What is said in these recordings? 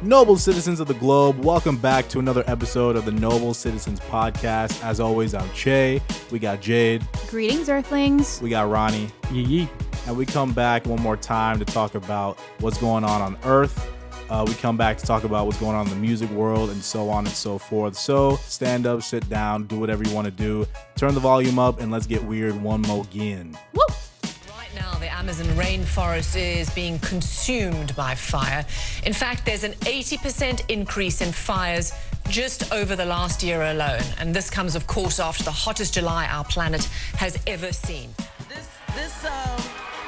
Noble citizens of the globe, welcome back to another episode of the Noble Citizens Podcast. As always, I'm Che. We got Jade. Greetings, Earthlings. We got Ronnie. Yee. And we come back one more time to talk about what's going on Earth. We come back to talk about what's going on in the music world and so on and so forth. So stand up, sit down, do whatever you want to do. Turn the volume up and let's get weird one more again. Woo! Now, the Amazon rainforest is being consumed by fire. In fact, there's an 80% increase in fires just over the last year alone. And this comes, of course, after the hottest July our planet has ever seen.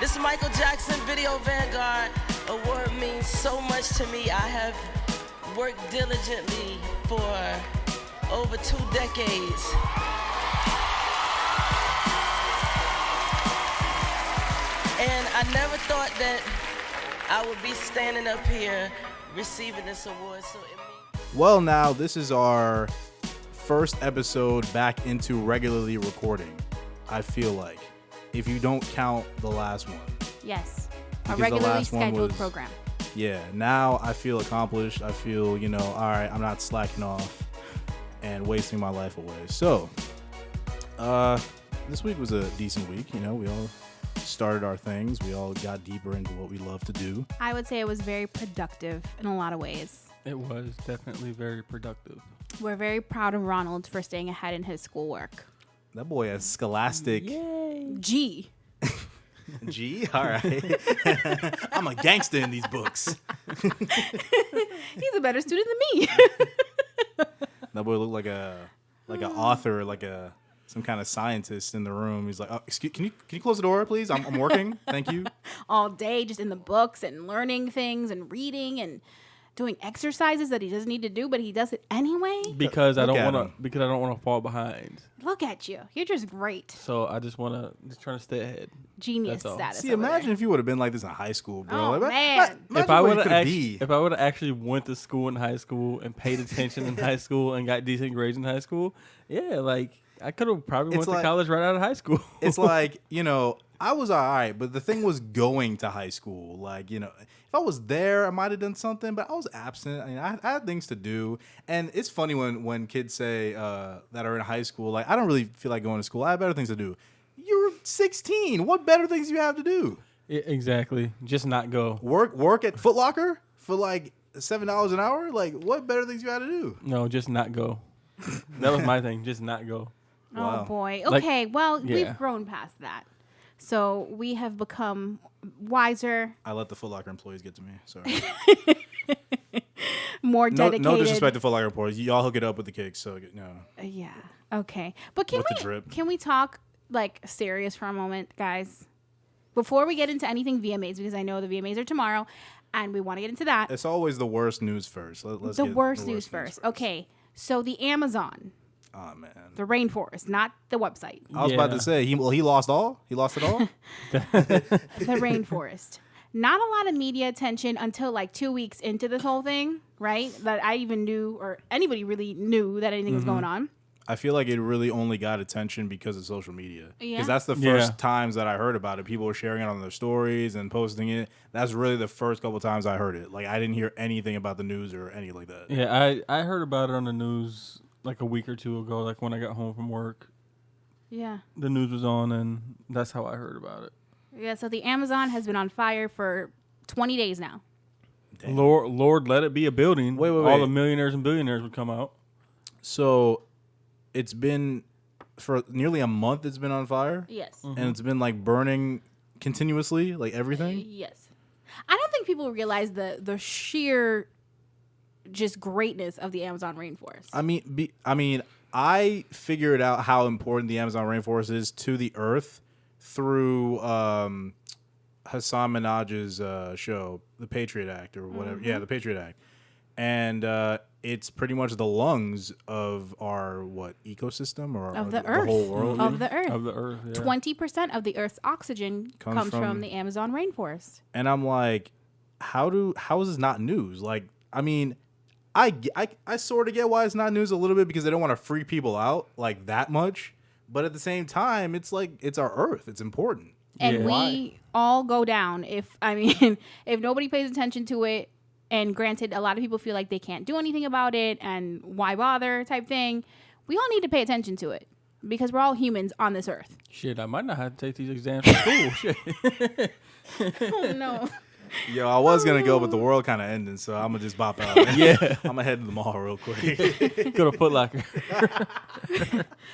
This Michael Jackson Video Vanguard Award means so much to me. I have worked diligently for over 2 decades. And I never thought that I would be standing up here receiving this award. So it means... Well, now, this is our first episode back into regularly recording, I feel like. If you don't count the last one. Yes. Because A regularly last one scheduled was- program. Yeah, now I feel accomplished. I feel, all right, I'm not slacking off and wasting my life away. So, this week was a decent week. We all started our things. We all got deeper into what we love to do. I would say it was very productive in a lot of ways. It was definitely very productive. We're very proud of Ronald for staying ahead in his schoolwork. That boy has scholastic G. G. All right. I'm a gangster in these books. He's a better student than me. That boy looked like an author, some kind of scientist in the room. He's like, oh, excuse, can you close the door, please? I'm working. Thank you. All day just in the books and learning things and reading and doing exercises that he doesn't need to do, but he does it anyway. Because I Look at don't him. want to fall behind. Look at you. You're just great. So I just trying to stay ahead. Genius That's all. status. See, over imagine there. if you would have been like this in high school, bro. Oh, Like, man. If I would have have actually went to school in high school and paid attention in high school and got decent grades in high school, I could have probably went to college right out of high school. It's like, I was all right, but the thing was going to high school. Like, if I was there, I might have done something, but I was absent. I had things to do. And it's funny when kids say that are in high school, like, I don't really feel like going to school. I have better things to do. You're 16. What better things do you have to do? Exactly. Just not go. Work at Foot Locker for like $7 an hour? Like, what better things you have to do? No, just not go. That was my thing. Just not go. Wow. Oh, boy. Like, Okay, well, yeah. we've grown past that. So we have become wiser, I let the Foot Locker employees get to me. Sorry. more dedicated. No disrespect to Foot Locker employees. Y'all hook it up with the kicks. So, no. Yeah. Okay. But With the drip. can we talk like serious for a moment, guys? Before we get into anything VMAs, because I know the VMAs are tomorrow, and we want to get into that. It's always the worst news first. Let's The get worst news first. Okay. So the Amazon, Oh, man. the rainforest, not the website. I was about to say, he lost all? He lost it all? The rainforest. Not a lot of media attention until like 2 weeks into this whole thing, right? That I even knew or anybody really knew that anything was going on. I feel like it really only got attention because of social media. Yeah. Because that's the first times that I heard about it. People were sharing it on their stories and posting it. That's really the first couple times I heard it. Like, I didn't hear anything about the news or anything like that. Yeah, I heard about it on the news like a week or two ago, like when I got home from work. Yeah. The news was on, and that's how I heard about it. Yeah, so the Amazon has been on fire for 20 days now. Damn. Lord, let it be a building. Wait. All the millionaires and billionaires would come out. So, it's been, for nearly a month, it's been on fire? Yes. And it's been, like, burning continuously, like everything? Yes. I don't think people realize the sheer just greatness of the Amazon rainforest. I mean, I figured out how important the Amazon rainforest is to the Earth through Hassan Minaj's show, The Patriot Act, or whatever. Mm-hmm. Yeah, The Patriot Act, and it's pretty much the lungs of our ecosystem or Of the the Earth. whole world. Of the Earth. Of the Earth, yeah. 20% of the Earth's oxygen comes from from the Amazon rainforest. And I'm like, how is this not news? Like, I mean, I sort of get why it's not news a little bit because they don't want to freak people out like that much. But at the same time, it's like, it's our Earth. It's important. And Yeah. we all go down if nobody pays attention to it, And granted, a lot of people feel like they can't do anything about it and why bother type thing. We all need to pay attention to it because we're all humans on this earth. Shit, I might not have to take these exams for school. Shit. Oh, no. Yo, I was gonna go, but the world kind of ended, so I'm gonna just bop out. Yeah. I'm gonna head to the mall real quick. Go to Foot Locker.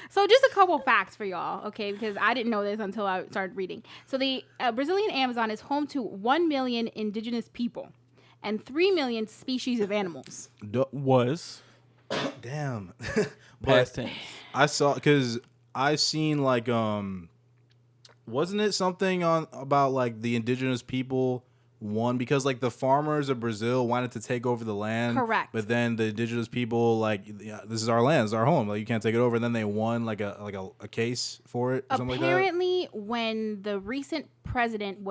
So just a couple facts for y'all, okay? Because I didn't know this until I started reading. So the Brazilian Amazon is home to 1 million indigenous people and 3 million species of animals. Was. Damn. Past tense. I saw because I seen like wasn't it something on about like the indigenous people won because like the farmers of Brazil wanted to take over the land. Correct. But then the indigenous people like, yeah, this is our land, it's our home. Like you can't take it over. And then they won like a case for it or something like that. Apparently, when the recent president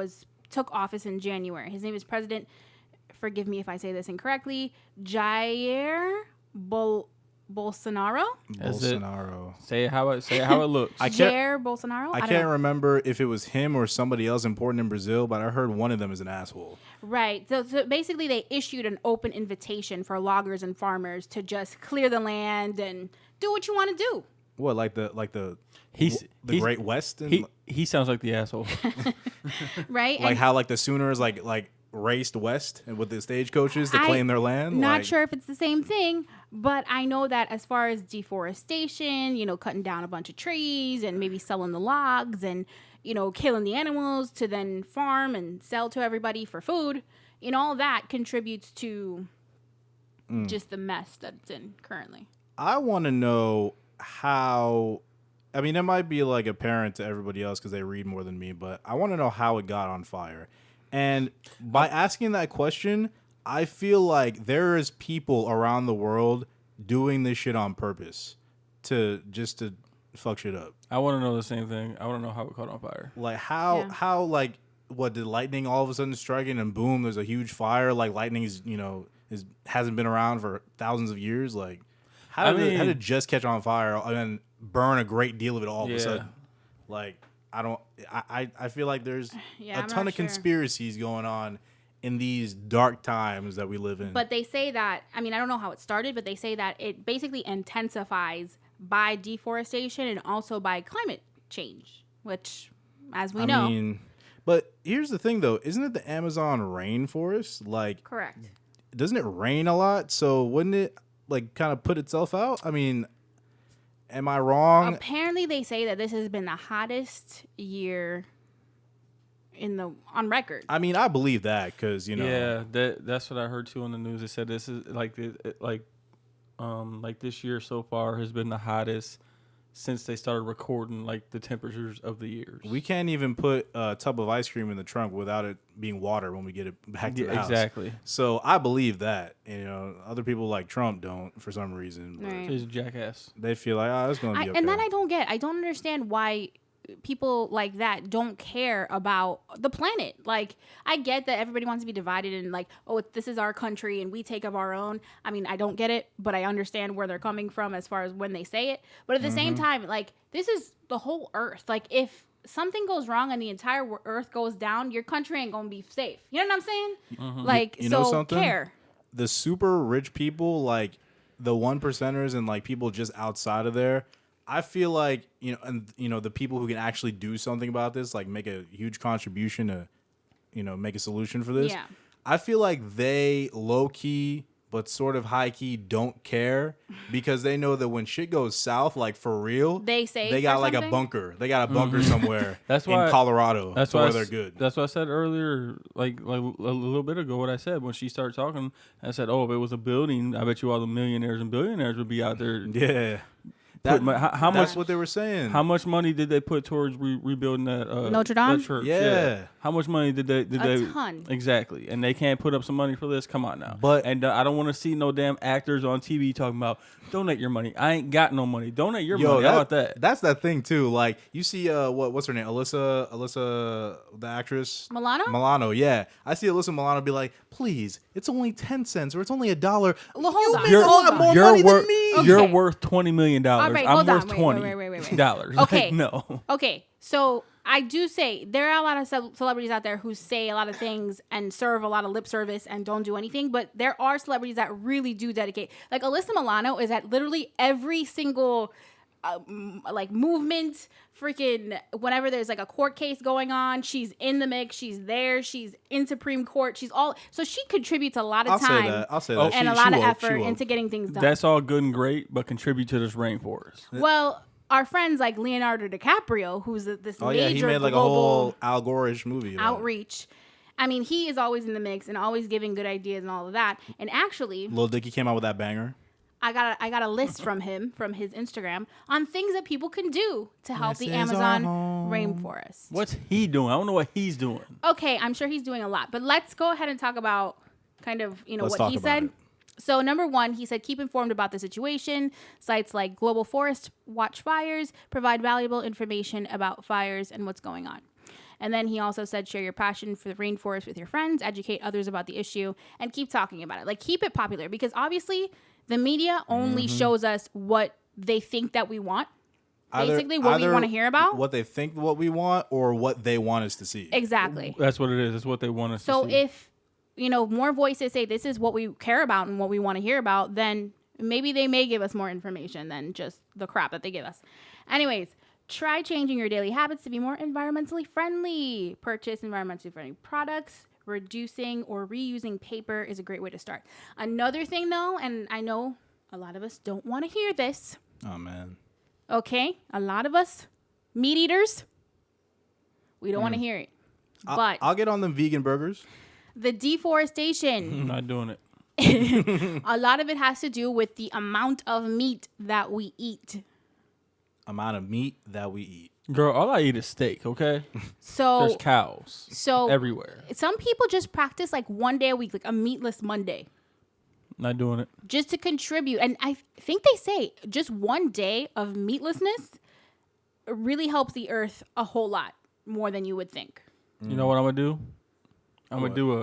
took office in January, his name is President, forgive me if I say this incorrectly, Jair Bolsonaro. Bolsonaro. Say it how it looks. Jair Bolsonaro. I can't remember if it was him or somebody else important in Brazil, but I heard one of them is an asshole. Right. So basically, they issued an open invitation for loggers and farmers to just clear the land and do what you want to do. What, like the Great West? And he sounds like the asshole. Right. Like and how like the Sooners like raced west and with the stagecoaches to claim their land. Not sure if it's the same thing, but I know that as far as deforestation, cutting down a bunch of trees and maybe selling the logs and, killing the animals to then farm and sell to everybody for food, all that contributes to just the mess that it's in currently. I want to know how, I mean, it might be like apparent to everybody else because they read more than me, but I want to know how it got on fire. And by asking that question, I feel like there is people around the world doing this shit on purpose to fuck shit up. I want to know the same thing. I want to know how it caught on fire. Like how like what did lightning all of a sudden striking and boom, there's a huge fire. Like lightning is hasn't been around for thousands of years. Like how did it just catch on fire and then burn a great deal of it all of a sudden? Like I feel like there's a ton of conspiracies going on in these dark times that we live in. But they say that, I don't know how it started, but they say that it basically intensifies by deforestation and also by climate change, which, as we know. But here's the thing, though. Isn't it the Amazon rainforest? Like, correct. Doesn't it rain a lot? So wouldn't it, like, kind of put itself out? Am I wrong? Apparently, they say that this has been the hottest year on record. I believe that because Yeah, that's what I heard too on the news. It said this is like this year so far has been the hottest since they started recording like the temperatures of the years. We can't even put a tub of ice cream in the trunk without it being water when we get it back to the house. Exactly. So I believe that. Other people like Trump don't for some reason. Right. He's a jackass. They feel like, it's going to be okay. And then I don't get. I don't understand why people like that don't care about the planet. Like, I get that everybody wants to be divided and like, this is our country and we take of our own. I don't get it, but I understand where they're coming from as far as when they say it. But at the same time, like, this is the whole earth. Like, if something goes wrong and the entire earth goes down, your country ain't gonna be safe. You know what I'm saying? Like, you know something? Care. The super rich people, like the 1%ers and like people just outside of there, I feel like, the people who can actually do something about this, like make a huge contribution to, make a solution for this. Yeah. I feel like they low key, but sort of high key don't care because they know that when shit goes south, like for real, they got like a bunker. They got a bunker somewhere that's why, in Colorado. That's why why they're good. That's what I said earlier, like a little bit ago. What I said when she started talking, I said, "Oh, if it was a building, I bet you all the millionaires and billionaires would be out there." Yeah. That's what they were saying. How much money did they put towards rebuilding that Notre Dame? that church? Yeah. How much money did they? A ton. Exactly. And they can't put up some money for this. Come on now. But I don't want to see no damn actors on TV talking about donate your money. I ain't got no money. Donate your money. How about that? That's that thing too. Like you see, what's her name? Alyssa, the actress. Milano. Yeah. I see Alyssa Milano be like, please, it's only 10 cents or it's only $1. Well, hold on. You make a lot more money than me. Okay. You're worth $20 million. All right, I'm hold on. worth $20. Wait. Okay. No. Okay. So I do say there are a lot of celebrities out there who say a lot of things and serve a lot of lip service and don't do anything. But there are celebrities that really do dedicate. Like Alyssa Milano is at literally every single like movement, freaking whenever there's like a court case going on, she's in the mix, she's there, she's in Supreme Court, she's all, so she contributes a lot of time. I'll say that. And a lot of effort into getting things done. That's all good and great, but contribute to this rainforest. Well, our friends like Leonardo DiCaprio, who's this major he made like a whole Al Gore-ish movie. Outreach. I mean, he is always in the mix and always giving good ideas and all of that. And actually, Lil Dicky came out with that banger. I got a list from him, from his Instagram, on things that people can do to help the Amazon rainforest. What's he doing? I don't know what he's doing. Okay, I'm sure he's doing a lot. But let's go ahead and talk about kind of, Let's what he said. it. So number one, he said, keep informed about the situation. Sites like Global Forest Watch Fires provide valuable information about fires and what's going on. And then he also said, share your passion for the rainforest with your friends, educate others about the issue, and keep talking about it. Like, keep it popular, because obviously the media only shows us what they think that we want. Basically, what we want to hear about. What they think what we want, or what they want us to see. Exactly. That's what it is. It's what they want us to see. So if, more voices say this is what we care about and what we want to hear about, then maybe they may give us more information than just the crap that they give us. Anyways, try changing your daily habits to be more environmentally friendly. Purchase environmentally friendly products. Reducing or reusing paper is a great way to start. Another thing, though, and I know a lot of us don't want to hear this. Oh, man. Okay? A lot of us, meat eaters, we don't want to hear it. But I'll get on them vegan burgers. the deforestation, I'm not doing it. a lot of it has to do with the amount of meat that we eat. Amount of meat that we eat. Girl, all I eat is steak, okay? So There's cows everywhere. Some people just practice like one day a week, like a meatless Monday, Not doing it. just to contribute. And I think they say just one day of meatlessness really helps the earth a whole lot more than you would think. You know what I'm gonna do? I'm gonna do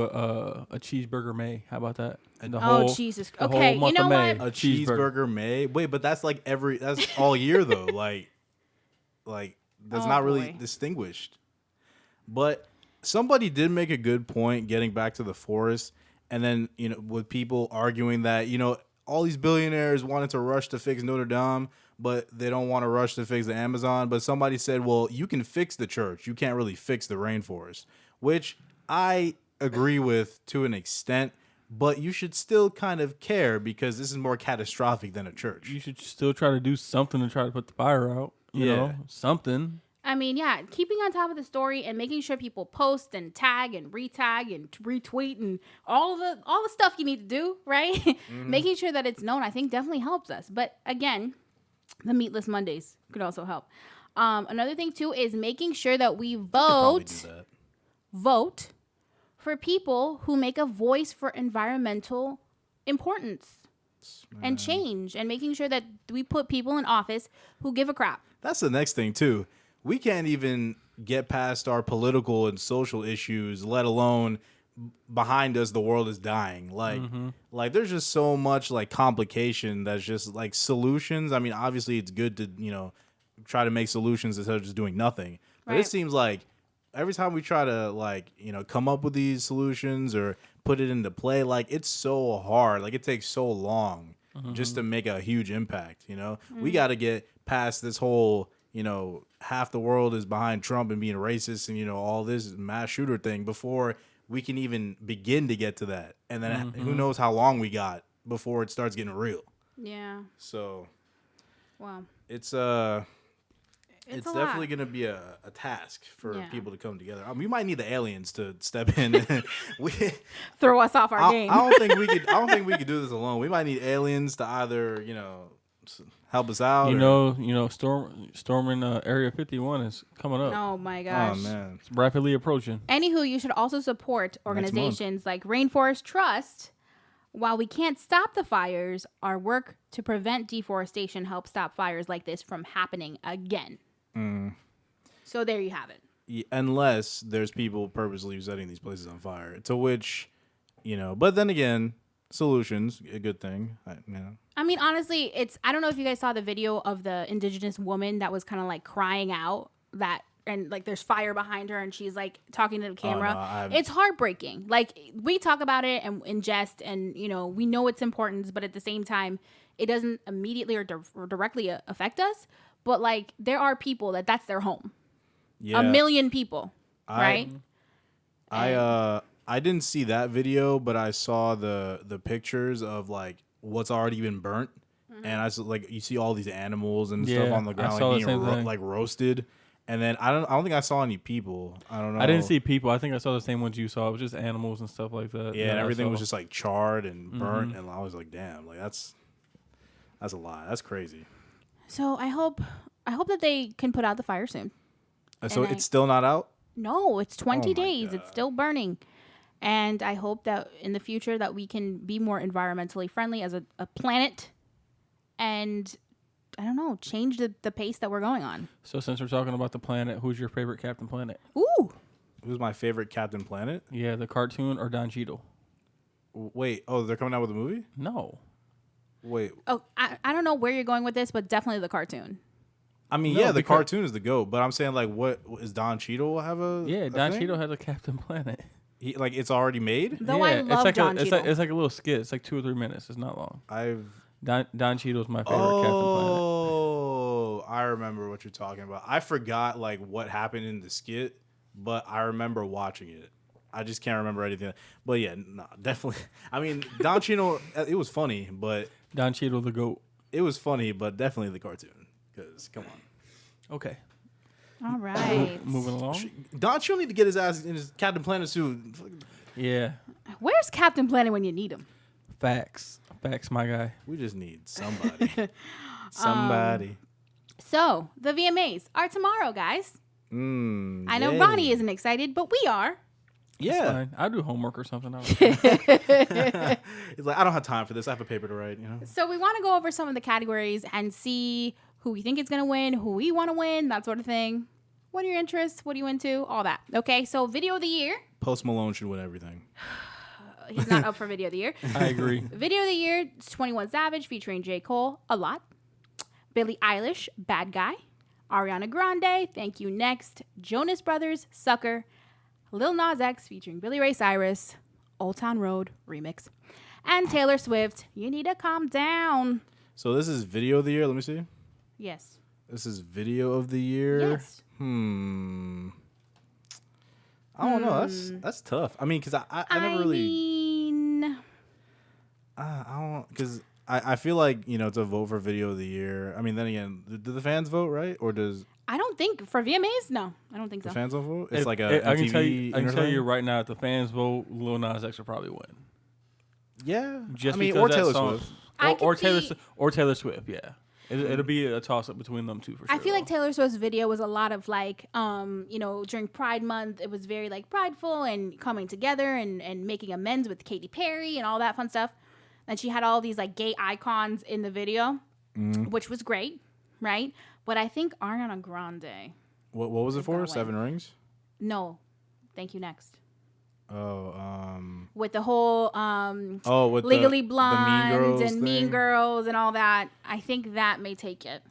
a cheeseburger May. How about that? And Jesus. the whole Okay, you month know of May. what? A cheeseburger May. Wait, but that's like that's all year though. Like that's not really boy. distinguished. But somebody did make a good point getting back to the forest, and then with people arguing that all these billionaires wanted to rush to fix Notre Dame, but they don't want to rush to fix the Amazon. But somebody said, well, you can fix the church, you can't really fix the rainforest, which I agree with to an extent. But you should still kind of care, because this is more catastrophic than a church. You should still try to do something to try to put the fire out. You know, something. I mean, yeah, keeping on top of the story and making sure people post and tag and retag and retweet and all the stuff you need to do, right? Mm-hmm. Making sure that it's known, I think, definitely helps us. But again, the Meatless Mondays could also help. Another thing too is making sure that we vote for people who make a voice for environmental importance and change, and making sure that we put people in office who give a crap. That's the next thing too. We can't even get past our political and social issues, let alone behind us the world is dying. Like there's just so much like complication that's just like solutions. I mean, obviously it's good to try to make solutions instead of just doing nothing. But it seems like every time we try to come up with these solutions or put it into play, like it's so hard. Like it takes so long just to make a huge impact. We got to get past this whole half the world is behind Trump and being racist and all this mass shooter thing before we can even begin to get to that. And then who knows how long we got before it starts getting real. Yeah. So wow. It's definitely going to be a task for people to come together. We might need the aliens to step in and throw us off our game. I don't think we could do this alone. We might need aliens to either, help us out. Storming Area 51 is coming up. Oh my gosh. Oh man. It's rapidly approaching. Anywho, you should also support organizations like Rainforest Trust. While we can't stop the fires, our work to prevent deforestation helps stop fires like this from happening again. So there you have it. Yeah, unless there's people purposely setting these places on fire, to which, but then again, solutions, a good thing. I mean, honestly, I don't know if you guys saw the video of the indigenous woman that was kind of like crying out that, and like there's fire behind her and she's like talking to the camera. No, it's heartbreaking. Like we talk about it and in jest, and we know its importance, but at the same time, it doesn't immediately or directly affect us. But like there are people that's their home. Yeah. 1 million people, right? I didn't see that video, but I saw the pictures of like what's already been burnt, and I saw, like, you see all these animals and stuff on the ground like being like roasted, and then I don't think I saw any people. I don't know. I didn't see people. I think I saw the same ones you saw. It was just animals and stuff like that. Yeah, and everything was just like charred and burnt, and I was like, damn, like that's a lot. That's crazy. So I hope that they can put out the fire soon. So it's still not out? No, it's 20 days. God. It's still burning. And I hope that in the future that we can be more environmentally friendly as a planet and, I don't know, change the pace that we're going on. So since we're talking about the planet, who's your favorite Captain Planet? Ooh. Who's my favorite Captain Planet? Yeah, the cartoon or Don Cheadle? Wait, they're coming out with a movie? No. Wait. Oh, I don't know where you're going with this, but definitely the cartoon. I mean, the cartoon is the GOAT, but I'm saying, like, what is Don Cheadle have a Don thing? Cheadle has a Captain Planet. Like, it's already made? Though I love Don Cheadle. It's like a little skit. It's like 2 or 3 minutes. It's not long. Don Cheadle's my favorite Captain Planet. Oh, I remember what you're talking about. I forgot, like, what happened in the skit, but I remember watching it. I just can't remember anything. But yeah, no, definitely. I mean, Don Cheadle, it was funny, but... Don Cheadle, the GOAT. It was funny, but definitely the cartoon. Because, come on. Okay. All right. Moving along. Don Cheadle need to get his ass in his Captain Planet suit. Yeah. Where's Captain Planet when you need him? Facts, my guy. We just need somebody. Somebody. So, the VMAs are tomorrow, guys. I know Ronnie isn't excited, but we are. Yeah. Fine. I'll do homework or something. He's like, I don't have time for this. I have a paper to write, So we want to go over some of the categories and see who we think is going to win, who we want to win, that sort of thing. What are your interests? What are you into? All that. Okay, so Video of the Year. Post Malone should win everything. He's not up for Video of the Year. I agree. Video of the Year, 21 Savage featuring J. Cole, A Lot. Billie Eilish, Bad Guy. Ariana Grande, Thank You Next. Jonas Brothers, Sucker. Lil Nas X featuring Billy Ray Cyrus, Old Town Road remix. And Taylor Swift, You Need to Calm Down. So this is Video of the Year. Let me see. Yes. This is Video of the Year. Yes. I don't know. That's tough. I mean, because I never really. I don't, because I feel like, to vote for Video of the Year. I mean, then again, do the fans vote, right? Or does. I don't think for VMAs. No, I don't think so. The fans don't vote. It's like a. I can tell you right now, if the fans vote, Lil Nas X will probably win. Yeah, just or Taylor Swift, or Taylor Swift. Yeah, it'll be a toss up between them two for sure. I feel like Taylor Swift's video was a lot of like, during Pride Month, it was very like prideful and coming together and making amends with Katy Perry and all that fun stuff. And she had all these like gay icons in the video, which was great, right? But I think Ariana Grande. What was it for? 7 Rings? No, Thank You Next. Oh, with the whole with Legally the Blonde and Mean Girls and all that. I think that may take it.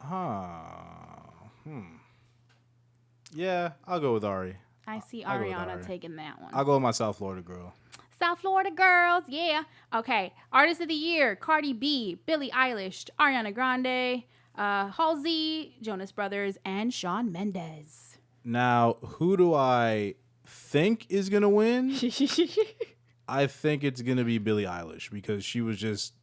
Yeah, I'll go with Ari. I see Ariana taking that one. I'll go with my South Florida girl. South Florida girls, yeah. Okay, Artist of the Year, Cardi B, Billie Eilish, Ariana Grande, Halsey, Jonas Brothers, and Shawn Mendes. Now, who do I think is going to win? I think it's going to be Billie Eilish because she was just,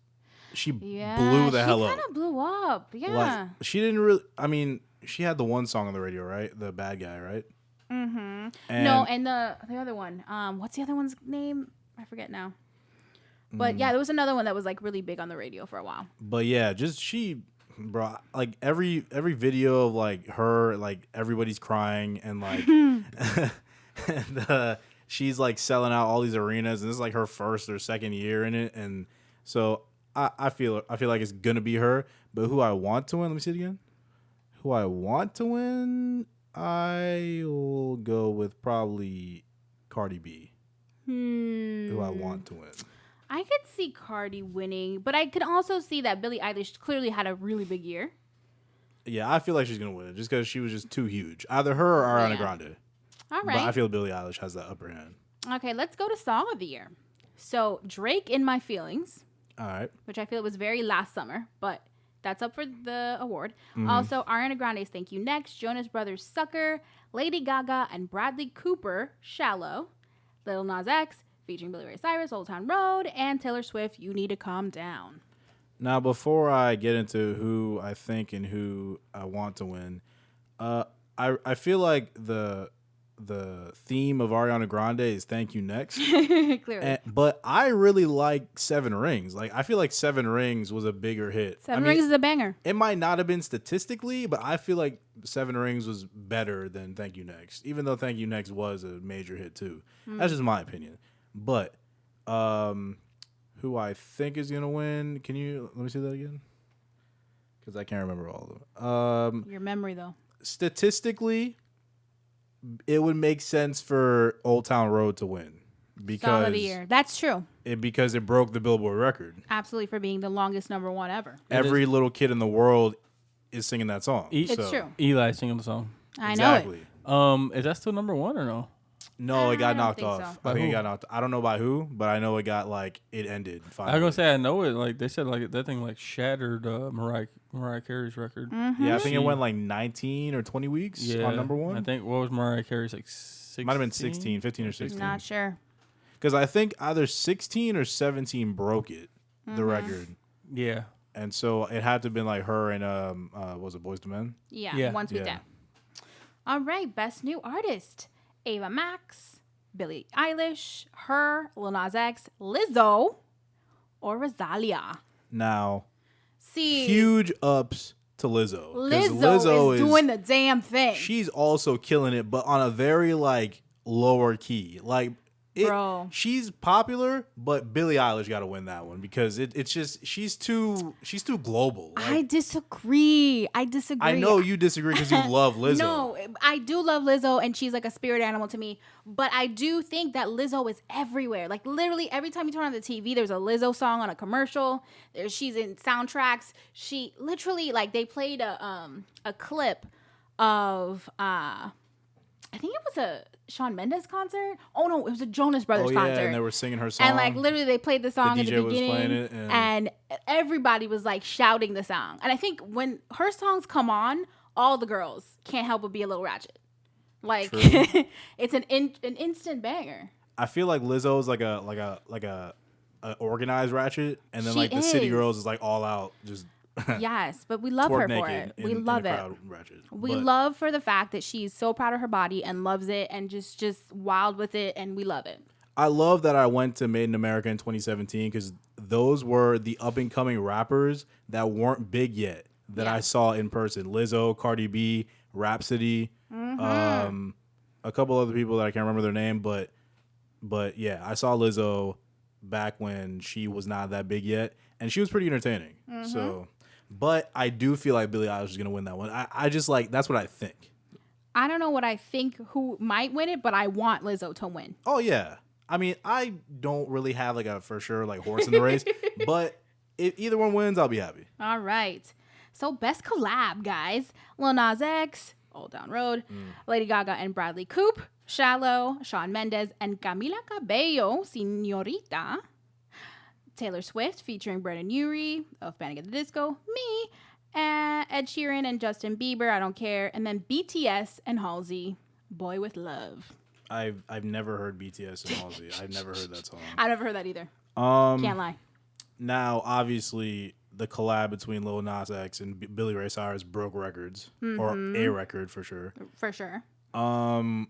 she blew the hell up. She kind of blew up, yeah. Like, she didn't really, I mean, she had the one song on the radio, right? The Bad Guy, right? Mm-hmm. And the other one, what's the other one's name? I forget now. But yeah, there was another one that was like really big on the radio for a while. But yeah, bro, like every video of like her, like everybody's crying and like and she's like selling out all these arenas, and this is like her first or second year in it, and so I feel like it's gonna be her. But who I want to win? Let me see it again. Who I want to win? I will go with probably Cardi B. Who I want to win. I could see Cardi winning, but I could also see that Billie Eilish clearly had a really big year. Yeah, I feel like she's gonna win it just because she was just too huge. Either her or Ariana Grande. All But I right. feel Billie Eilish has the upper hand. Okay, let's go to Song of the Year. So Drake, "In My Feelings," All right. which I feel was very last summer, but that's up for the award. Mm-hmm. Also, Ariana Grande's "Thank You Next," Jonas Brothers' "Sucker," Lady Gaga and Bradley Cooper, "Shallow," Lil Nas X featuring Billy Ray Cyrus, "Old Town Road," and Taylor Swift, "You Need to Calm Down." Now, before I get into who I think and who I want to win, I feel like the theme of Ariana Grande is "Thank You Next," Clearly. but I really like Seven Rings. Like I feel like Seven Rings was a bigger hit. Seven Rings is a banger. It might not have been statistically, but I feel like Seven Rings was better than Thank You Next, even though Thank You Next was a major hit too. That's just my opinion. But who I think is gonna win? Can you let me see that again? Because I can't remember all of them. Your memory, though. Statistically, it would make sense for Old Town Road to win Song of the Year. That's true. because it broke the Billboard record. Absolutely, for being the longest number one ever. Every little kid in the world is singing that song. It's true. Eli singing the song. I know it. Exactly. Is that still number one or no? No, it got I don't knocked think off. so. I think By it who? got knocked. I don't know by who, but I know it got it ended. I was Finally. gonna say I know it. Like they said, like that thing like shattered Mariah Carey's record. Yeah, I think it went 19 or 20 weeks on number one. I think what was Mariah Carey's like 16? Might have been 16, 15 or 16. Not sure. Because I think either 16 or 17 broke it, the record. Yeah. And so it had to have been like her and was it Boyz II Men? Yeah, Yeah. Once with Yeah. that. All right, best new artist: Ava Max, Billie Eilish, her, Lil Nas X, Lizzo, or Rosalia. Now, See, huge ups to Lizzo. 'Cause Lizzo is doing the damn thing. She's also killing it, but on a very lower key. Bro. She's popular, but Billie Eilish got to win that one because it's just she's too global. I disagree. I know you disagree because you love Lizzo. No, I do love Lizzo, and she's like a spirit animal to me. But I do think that Lizzo is everywhere. Like literally every time you turn on the TV, there's a Lizzo song on a commercial. She's in soundtracks. She literally they played a clip of I think it was a Shawn Mendes concert. Oh no, it was a Jonas Brothers concert. and they were singing her song. And literally they played the song The at the DJ was beginning, playing it, and everybody was shouting the song. And I think when her songs come on, all the girls can't help but be a little ratchet. It's an instant banger. I feel like Lizzo's like a organized ratchet, and then She the City is. Girls is all out just Yes, but we love her twerk for naked. it. We in love the it. crowd ratchet. We But love for the fact that she's so proud of her body and loves it and just wild with it, and we love it. I love that I went to Made in America in 2017 because those were the up and coming rappers that weren't big yet that Yeah. I saw in person. Lizzo, Cardi B, Rhapsody, a couple other people that I can't remember their name, but yeah, I saw Lizzo back when she was not that big yet, and she was pretty entertaining. So, but I do feel like Billie Eilish is gonna win that one. I just that's what I think. I don't know what I think who might win it, but I want Lizzo to win. Oh yeah. I mean, I don't really have a for sure horse in the race, but if either one wins, I'll be happy. All right. So best collab, guys. Lil Nas X, Old Town Road, Lady Gaga and Bradley Coupe, Shallow, Shawn Mendes and Camila Cabello, Señorita. Taylor Swift featuring Brendan Urie of Panic at the Disco, me, Ed Sheeran and Justin Bieber, I don't care, and then BTS and Halsey, Boy with Love. I've never heard BTS and Halsey. I've never heard that song. I never heard that either. Can't lie. Now, obviously, the collab between Lil Nas X and Billy Ray Cyrus broke records, or a record for sure. For sure. Um,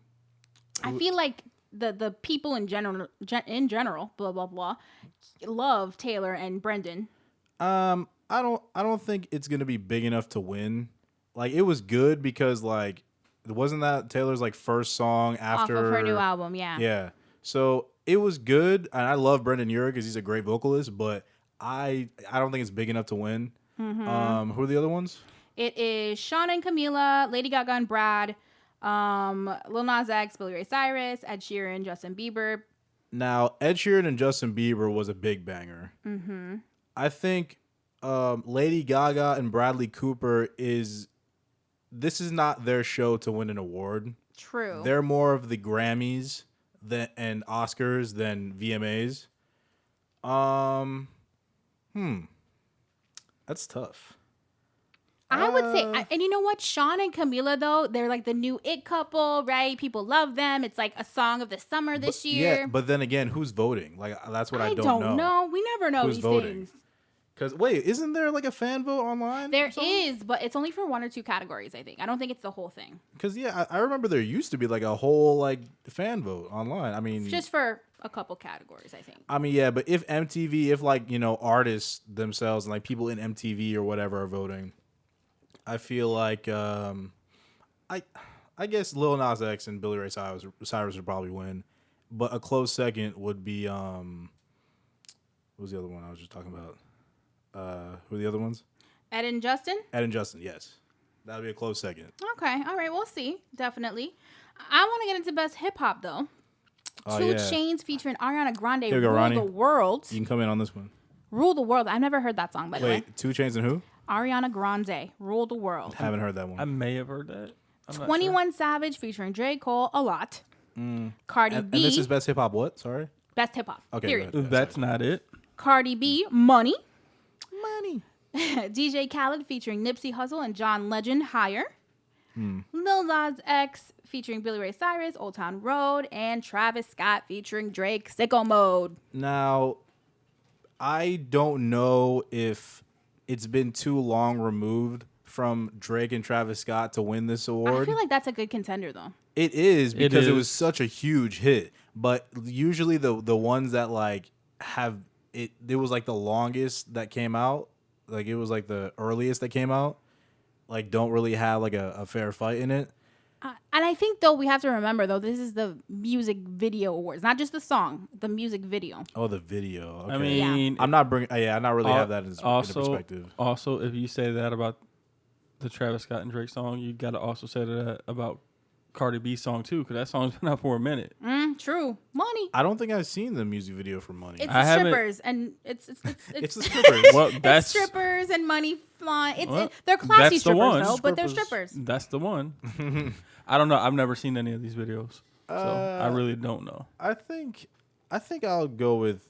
I feel like the people in general, blah blah blah, love Taylor and Brendan. I don't think it's gonna be big enough to win. It was good because wasn't that Taylor's first song after Off of her new album, yeah. Yeah. So it was good, and I love Brendan Urie because he's a great vocalist, but I don't think it's big enough to win. Who are the other ones? It is Shawn and Camila, Lady Gaga and Brad, Lil Nas X, Billy Ray Cyrus, Ed Sheeran, Justin Bieber. Now, Ed Sheeran and Justin Bieber was a big banger. I think Lady Gaga and Bradley Cooper is this is not their show to win an award. True. They're more of the Grammys and Oscars than VMAs. That's tough. I would say, and you know what? Sean and Camila, though, they're like the new it couple, right? People love them. It's like a song of the summer this year. Yeah, but then again, who's voting? Like, that's what I don't know. I don't know. We never know Who's these voting? things. Because, wait, isn't there like a fan vote online? There is, but it's only for 1 or 2 categories, I think. I don't think it's the whole thing. Because, yeah, I remember there used to be like a whole like fan vote online. I mean, Just for a couple categories, I think. I mean, yeah, but if MTV, if like, artists themselves and like people in MTV or whatever are voting, I feel like I guess Lil Nas X and Billy Ray Cyrus would probably win, but a close second would be what was the other one I was just talking about? Who are the other ones? Ed and Justin? Ed and Justin, yes. That would be a close second. Okay, all right, we'll see. Definitely. I want to get into best hip hop though. Two Chainz featuring Ariana Grande, Here we go, Rule Ronnie. the World. You can come in on this one. Rule the World. I've never heard that song, by the way. Wait, 2 Chainz and who? Ariana Grande, Rule the World. Haven't heard that one. I may have heard that. I'm not 21 Savage featuring J. Cole, A Lot. Cardi B. And this is best hip hop what? Sorry? best hip hop. Okay, Period. good. That's not it. Cardi B, Money. Money. DJ Khaled featuring Nipsey Hussle and John Legend, Higher. Lil Nas X featuring Billy Ray Cyrus, Old Town Road, and Travis Scott featuring Drake, Sicko Mode. Now, I don't know if it's been too long removed from Drake and Travis Scott to win this award. I feel like that's a good contender, though. It is because it is. was such a huge hit. But usually the ones that like have it was like the longest that came out. Like it was like the earliest that came out. Like don't really have like a fair fight in it. And I think, though, we have to remember, though, this is the music video awards, not just the song, the music video. Oh, the video. Okay. I mean, I'm not bringing. I not really have that in also, perspective. Also, if you say that about the Travis Scott and Drake song, you got to also say that about Cardi B's song too, because that song's been out for a minute. True. Money. I don't think I've seen the music video for Money. It's I the haven't- strippers, and it's It's the strippers. Well, it's that's strippers and money flying. Well, They're classy that's the strippers, one. though, but they're Strippers. strippers. that's the one. I don't know. I've never seen any of these videos, so I really don't know. I think I'll go with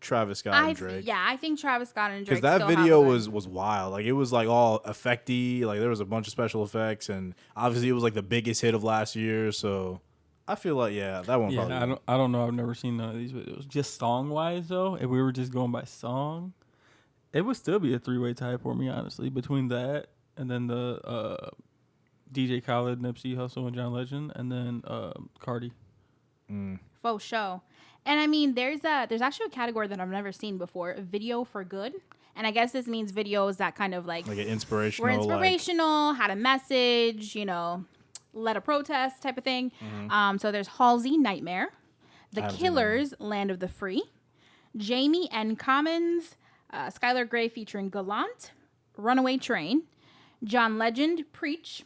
Travis Scott and Drake. Yeah, I think Travis Scott and Drake. Because that still video have a- was wild. Like it was like all effecty. Like there was a bunch of special effects, and obviously it was like the biggest hit of last year. So I feel like that one Yeah, probably. I don't know. I've never seen none of these videos. Just song wise though, if we were just going by song, it would still be a 3-way tie for me, honestly, between that and then the DJ Khaled, Nipsey Hussle, and John Legend, and then Cardi. faux show. And I mean, there's actually a category that I've never seen before: video for good. And I guess this means videos that kind of like like an inspirational. were inspirational, had a message, led a protest type of thing. So there's Halsey, Nightmare, The haven't seen Killers, Land of the Free, Jamie and Commons, Skylar Grey featuring Gallant, Runaway Train, John Legend, Preach,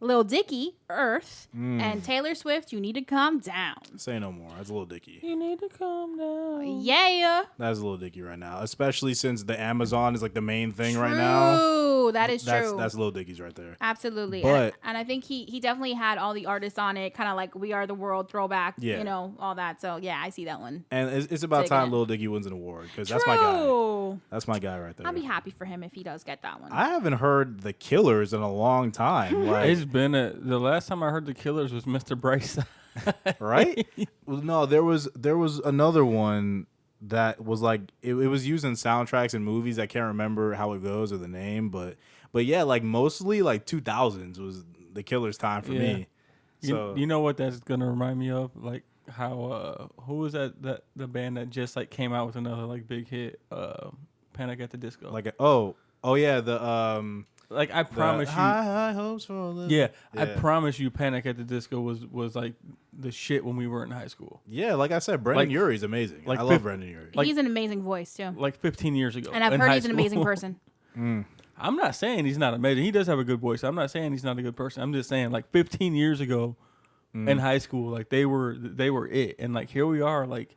Lil Dicky, Earth, and Taylor Swift, You Need to Calm Down. Say no more. That's a little dicky. You need to calm down. Yeah. That's a little dicky right now, especially since the Amazon is like the main thing right now. True. That is That's true. that's Lil Dicky's right there. Absolutely. But- and I think he definitely had all the artists on it, kind of like We Are the World throwback, Yeah. all that. So, yeah, I see that one. And it's about Taking time it. Lil Dicky wins an award because that's my guy. True. That's my guy right there. I'll be happy for him if he does get that one. I haven't heard the Killers in a long time. Like, It's been the last time I heard the Killers was Mr. Bryce. right? Well, no, there was another one that was like it was used in soundtracks and movies. I can't remember how it goes or the name, but yeah, like mostly like 2000s was the Killers' time for me. So You know what that's gonna remind me of? Like how who was that the band that just like came out with another like big hit, Panic at the Disco. like oh yeah, the Like I promise you, high hopes for a little. yeah, I Yeah. promise you, Panic at the Disco was like the shit when we were in high school, Yeah, like I said, Brandon Like- Urie's amazing. like I love fif- Brandon Urie. like- he's an amazing voice, too. like 15 years ago. And I've in heard high he's an school. amazing person. I'm not saying he's not amazing. He does have a good voice. I'm not saying he's not a good person. I'm just saying like 15 years ago in high school, like they were it, and like here we are, like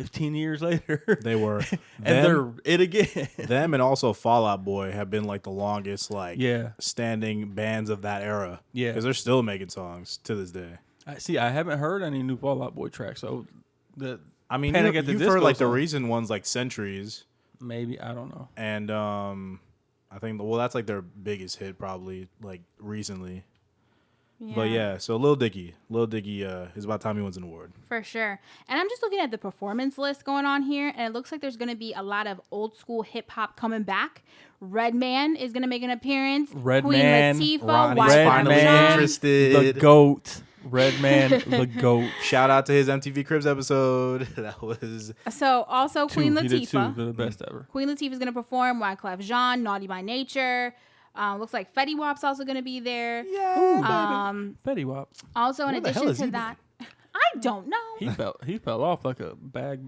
15 years later. They were. And they're it again. Them and also Fall Out Boy have been like the longest Yeah. standing bands of that era. Yeah. Because they're still making songs to this day. I haven't heard any new Fall Out Boy tracks. So I mean, Panic at the you've Disco heard like the song. recent ones like Centuries. maybe, I don't know. And I think that's like their biggest hit probably like recently. But yeah, so Lil Dicky is about time he wins an award. For sure. And I'm just looking at the performance list going on here, and it looks like there's going to be a lot of old school hip hop coming back. Redman is going to make an appearance. Redman, Queen Latifah, Ronnie's Wyclef finally Jean. interested. The GOAT. Redman, the GOAT. Shout out to his MTV Cribs episode. That was So also Queen He did two. Latifah. They're the best ever. Queen Latifah is going to perform. Wyclef Jean, Naughty by Nature. Looks like Fetty Wap's also going to be there. Fetty Wap. Also, in Where the hell addition has to he that, I don't know. He fell off like a bag.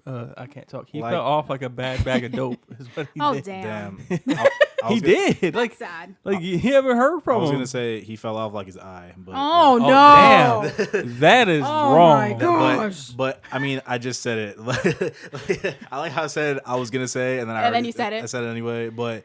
I can't talk. He Like- fell off like a bad bag of dope. Is what he Oh, did. damn. I He was gonna- did. Like, Sad. like you ever heard I from was him? gonna say he fell off like his eye, but Oh, no. Damn. That is Oh, wrong. my God. but I mean, I just said it. I like how I said I was gonna say, and then And then you said it. I said it anyway. But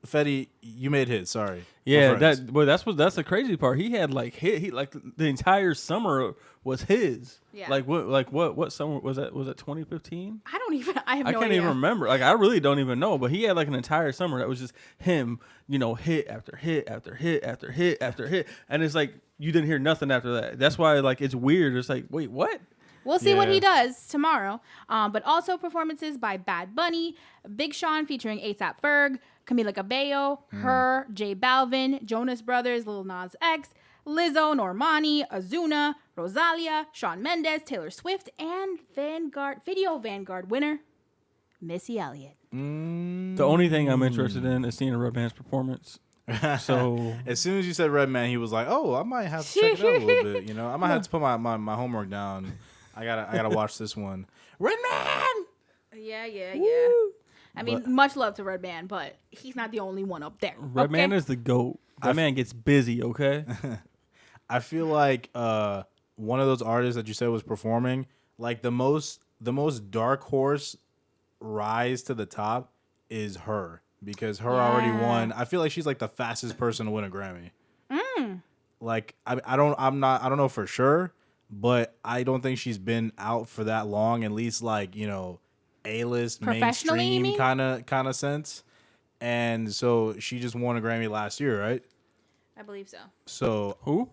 Fetty, you made his. Sorry. Yeah, We're friends. that's the crazy part. He had like he like the entire summer was his. Yeah. Like what summer was that? Was that 2015? I don't even, I have I no can't idea. even remember. Like I really don't even know. But he had like an entire summer that was just him, hit after hit after hit after hit after hit, and it's like you didn't hear nothing after that. That's why like it's weird. It's like wait, what? We'll see what Yeah. he does tomorrow. But also performances by Bad Bunny, Big Sean featuring ASAP Ferg, Camila Cabello, Her, J Balvin, Jonas Brothers, Lil Nas X, Lizzo, Normani, Azuna, Rosalia, Shawn Mendes, Taylor Swift, and Video Vanguard winner, Missy Elliott. The only thing I'm interested in is seeing a Redman's performance. So As soon as you said Redman, he was like, "Oh, I might have to check it out a little bit." I might have to put my homework down. I gotta watch this one. Redman. Yeah. I mean, much love to Redman, but he's not the only one up there. Redman is the GOAT. That man gets busy, okay? I feel like one of those artists that you said was performing, like the most dark horse rise to the top is Her, because Her already won. I feel like she's like the fastest person to win a Grammy. Like I don't know for sure, but I don't think she's been out for that long. At least like A-list Professionally, you mainstream mean? kind of sense. And so she just won a Grammy last year, right? I believe so. So Who?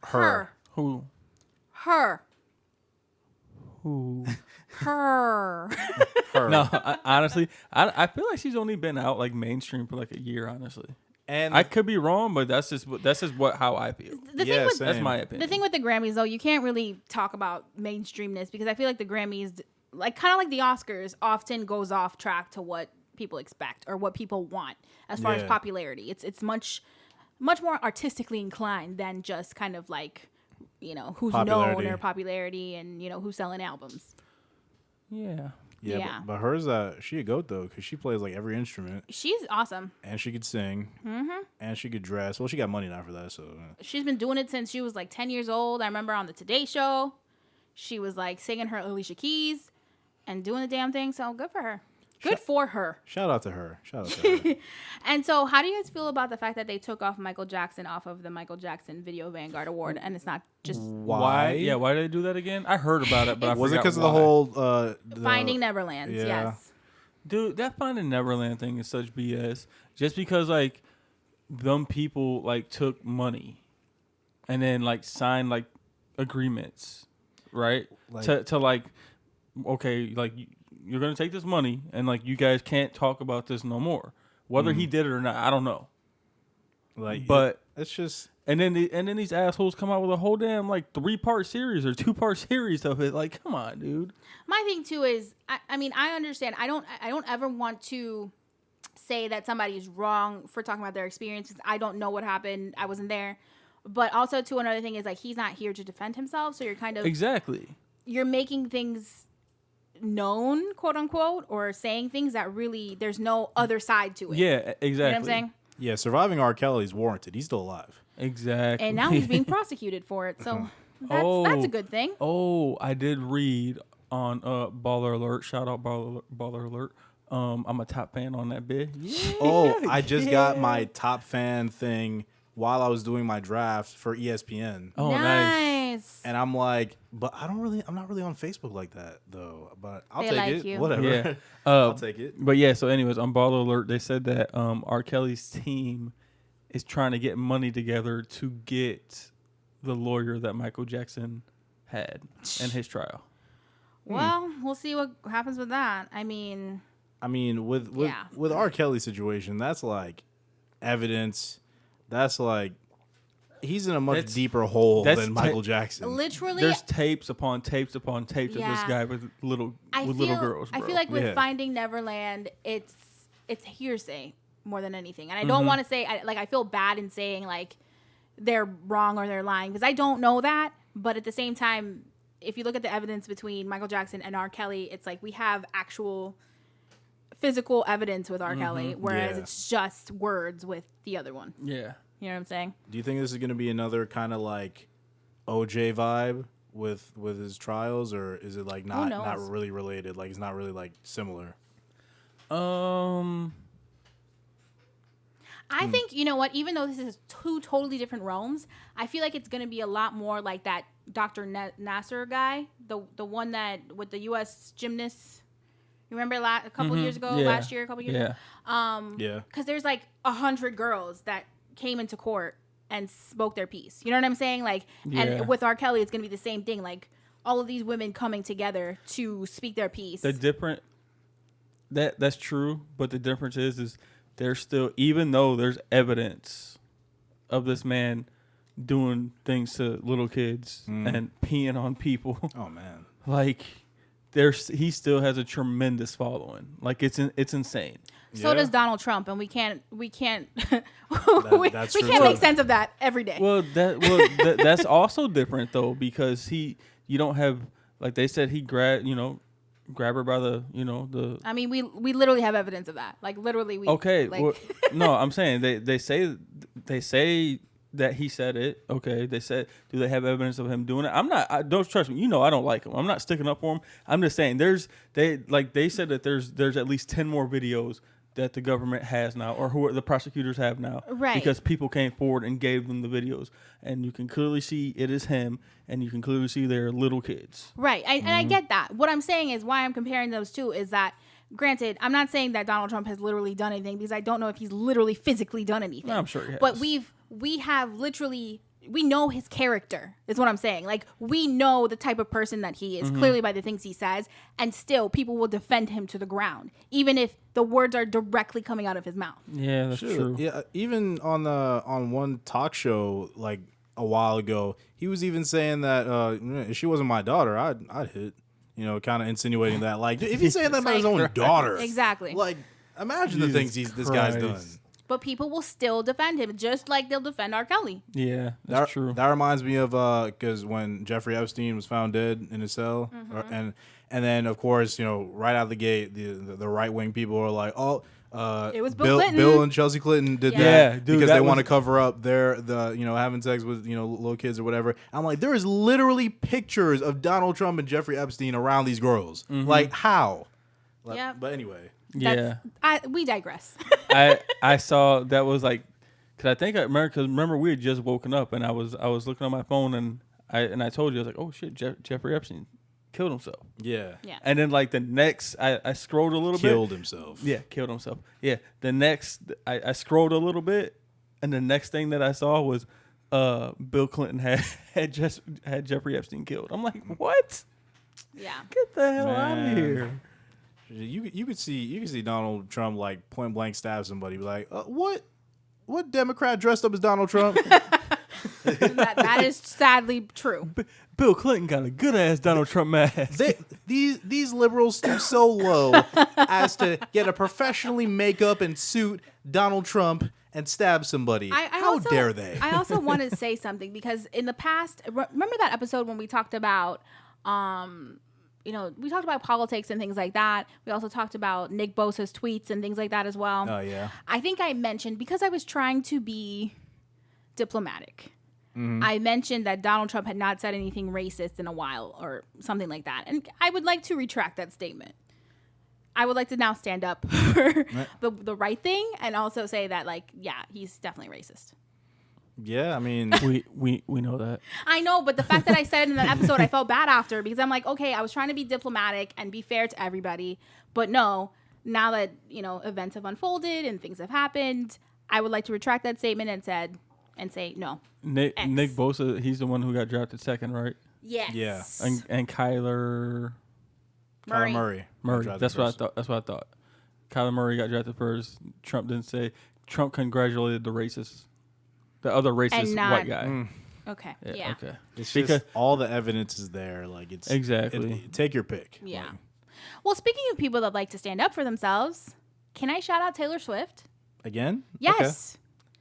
Her. Who? Her. Who? Her. No, honestly, I feel like she's only been out like mainstream for like a year. Honestly, And I could be wrong, but that's just how I feel. The Yeah, thing with same. That's my the opinion. thing with the Grammys, though, you can't really talk about mainstreamness because I feel like the Grammys, like kind of like the Oscars, often goes off track to what people expect or what people want as far as Yeah. popularity. It's much more artistically inclined than just kind of like who's known Popularity. or popularity and who's selling albums. Yeah. Yeah. But hers, she a goat though, because she plays like every instrument, She's awesome. and she could sing, and she could dress. Well, she got money now for that, so She's been doing it since she was like 10 years old. I remember on the Today Show, she was like singing her Alicia Keys and doing the damn thing. So good for her. Good for her. shout out to her. Shout out to her. And so, how do you guys feel about the fact that they took off Michael Jackson off of the Michael Jackson Video Vanguard Award, and it's not just Why? Yeah. Why did they do that again? I heard about it, but I Was it forgot because of the why. whole Finding Neverland? yeah. Yes. Dude, that Finding Neverland thing is such BS. Just because like them people like took money and then like signed like agreements, right? Like- to like, okay, like you're gonna take this money and like you guys can't talk about this no more. Whether he did it or not, I don't know. like? But it's just and then these assholes come out with a whole damn like 3-part series or 2-part series of it. Like, come on, dude. My thing too is, I mean, I understand. I don't ever want to say that somebody is wrong for talking about their experiences. I don't know what happened. I wasn't there. But also, too, another thing is like he's not here to defend himself. So you're kind of Exactly. you're making things known, quote unquote, or saying things that really there's no other side to it. Yeah, exactly. You know what I'm saying? yeah. Surviving R. Kelly is warranted. He's still alive. Exactly. And now he's being prosecuted for it. So that's a good thing. Oh, I did read on Baller Alert. Shout out Baller Alert. I'm a top fan on that bit. Yeah. Oh, I just got my top fan thing while I was doing my draft for ESPN. Oh, nice. And I'm like, but I'm not really on Facebook like that though. But I'll They take like it. you. Whatever. Yeah. I'll take it. But yeah, so anyways, on Baller Alert, they said that R. Kelly's team is trying to get money together to get the lawyer that Michael Jackson had in his trial. Well, we'll see what happens with that. I mean, with R. Kelly's situation, that's like evidence. That's like he's in a much deeper hole than Michael Jackson. literally, There's tapes upon tapes upon tapes of this guy with little girls. Bro. I feel like with Finding Neverland, it's hearsay more than anything, and I don't want to say I feel bad in saying like they're wrong or they're lying because I don't know that, but at the same time, if you look at the evidence between Michael Jackson and R. Kelly, it's like we have actual physical evidence with R. Kelly, whereas it's just words with the other one. Yeah. You know what I'm saying? Do you think this is going to be another kind of like OJ vibe with his trials, or is it like not really related? Like it's not really like similar. I think, you know what, even though this is two totally different realms, I feel like it's going to be a lot more like that Dr. Nasser guy, the one that with the U.S. gymnasts. You remember a couple years ago, last year, a couple years ago? Yeah. Because there's like 100 girls that came into court and spoke their piece. You know what I'm saying? Like, and with R. Kelly, it's going to be the same thing. Like, all of these women coming together to speak their piece. That's true, but the difference is there's still, even though there's evidence of this man doing things to little kids and peeing on people. Oh man. Like he still has a tremendous following. Like it's insane. So does Donald Trump, and we can't we can't that's true make sense of that every day. Well, that's also different though, because you don't have, like they said, he grab her by the I mean, we literally have evidence of that. Like literally, no, I'm saying they say that he said it. Okay, they said, do they have evidence of him doing it? Don't trust me. I don't like him. I'm not sticking up for him. I'm just saying they said that there's at least 10 more videos that the government has now, or who the prosecutors have now, right? Because people came forward and gave them the videos, and you can clearly see it is him, and you can clearly see they're little kids, right? And I get that. What I'm saying is why I'm comparing those two is that, granted, I'm not saying that Donald Trump has literally done anything because I don't know if he's literally physically done anything. No, I'm sure he has. But we know his character is what I'm saying. Like, we know the type of person that he is clearly by the things he says, and still people will defend him to the ground, even if the words are directly coming out of his mouth. Yeah, that's true. Yeah, even on one talk show like a while ago, he was even saying that if she wasn't my daughter, I'd hit. Kind of insinuating that, like, if he's saying that about his own daughter, exactly. Like, imagine the things this guy's done. But people will still defend him, just like they'll defend R. Kelly. Yeah, that's true. That reminds me of because when Jeffrey Epstein was found dead in his cell, and then of course right out of the gate, the right wing people are like, oh. It was Bill and Chelsea Clinton did that dude, because they want to cover up their having sex with little kids or whatever. I'm like, there is literally pictures of Donald Trump and Jeffrey Epstein around these girls. Like, how? Yeah. But anyway, we digress. I saw that was like, cause I remember we had just woken up and I was looking on my phone and I told you, I was like, oh shit, Jeffrey Epstein killed himself. Yeah. And then like the next, I scrolled a little bit. Killed himself. Yeah, killed himself. Yeah. The next, I scrolled a little bit, and the next thing that I saw was Bill Clinton had Jeffrey Epstein killed. I'm like, what? Yeah. Get the hell out of here. You could see Donald Trump like point blank stab somebody, be like, what Democrat dressed up as Donald Trump? that is sadly true. Bill Clinton got a good ass Donald Trump mask. These liberals stoop so low as to get a professionally make up and suit Donald Trump and stab somebody. How dare they? I also want to say something because in the past, remember that episode when we talked about, we talked about politics and things like that. We also talked about Nick Bosa's tweets and things like that as well. Oh yeah. I think I mentioned, because I was trying to be diplomatic. I mentioned that Donald Trump had not said anything racist in a while or something like that. And I would like to retract that statement. I would like to now stand up for the right thing and also say that, like, yeah, he's definitely racist. Yeah, I mean, we know that. I know, but the fact that I said it in that episode, I felt bad after because I'm like, okay, I was trying to be diplomatic and be fair to everybody. But no, now that, events have unfolded and things have happened, I would like to retract that statement and say no. Nick Bosa, he's the one who got drafted second, right? Yes. Yeah. And Kyler Murray. That's what I thought. Kyler Murray got drafted first. Trump didn't say. Trump congratulated the other racist white guy. Okay. Yeah. Okay. It's because all the evidence is there. Like, it's exactly. Take your pick. Yeah. Like, well, speaking of people that like to stand up for themselves, can I shout out Taylor Swift? again? Yes.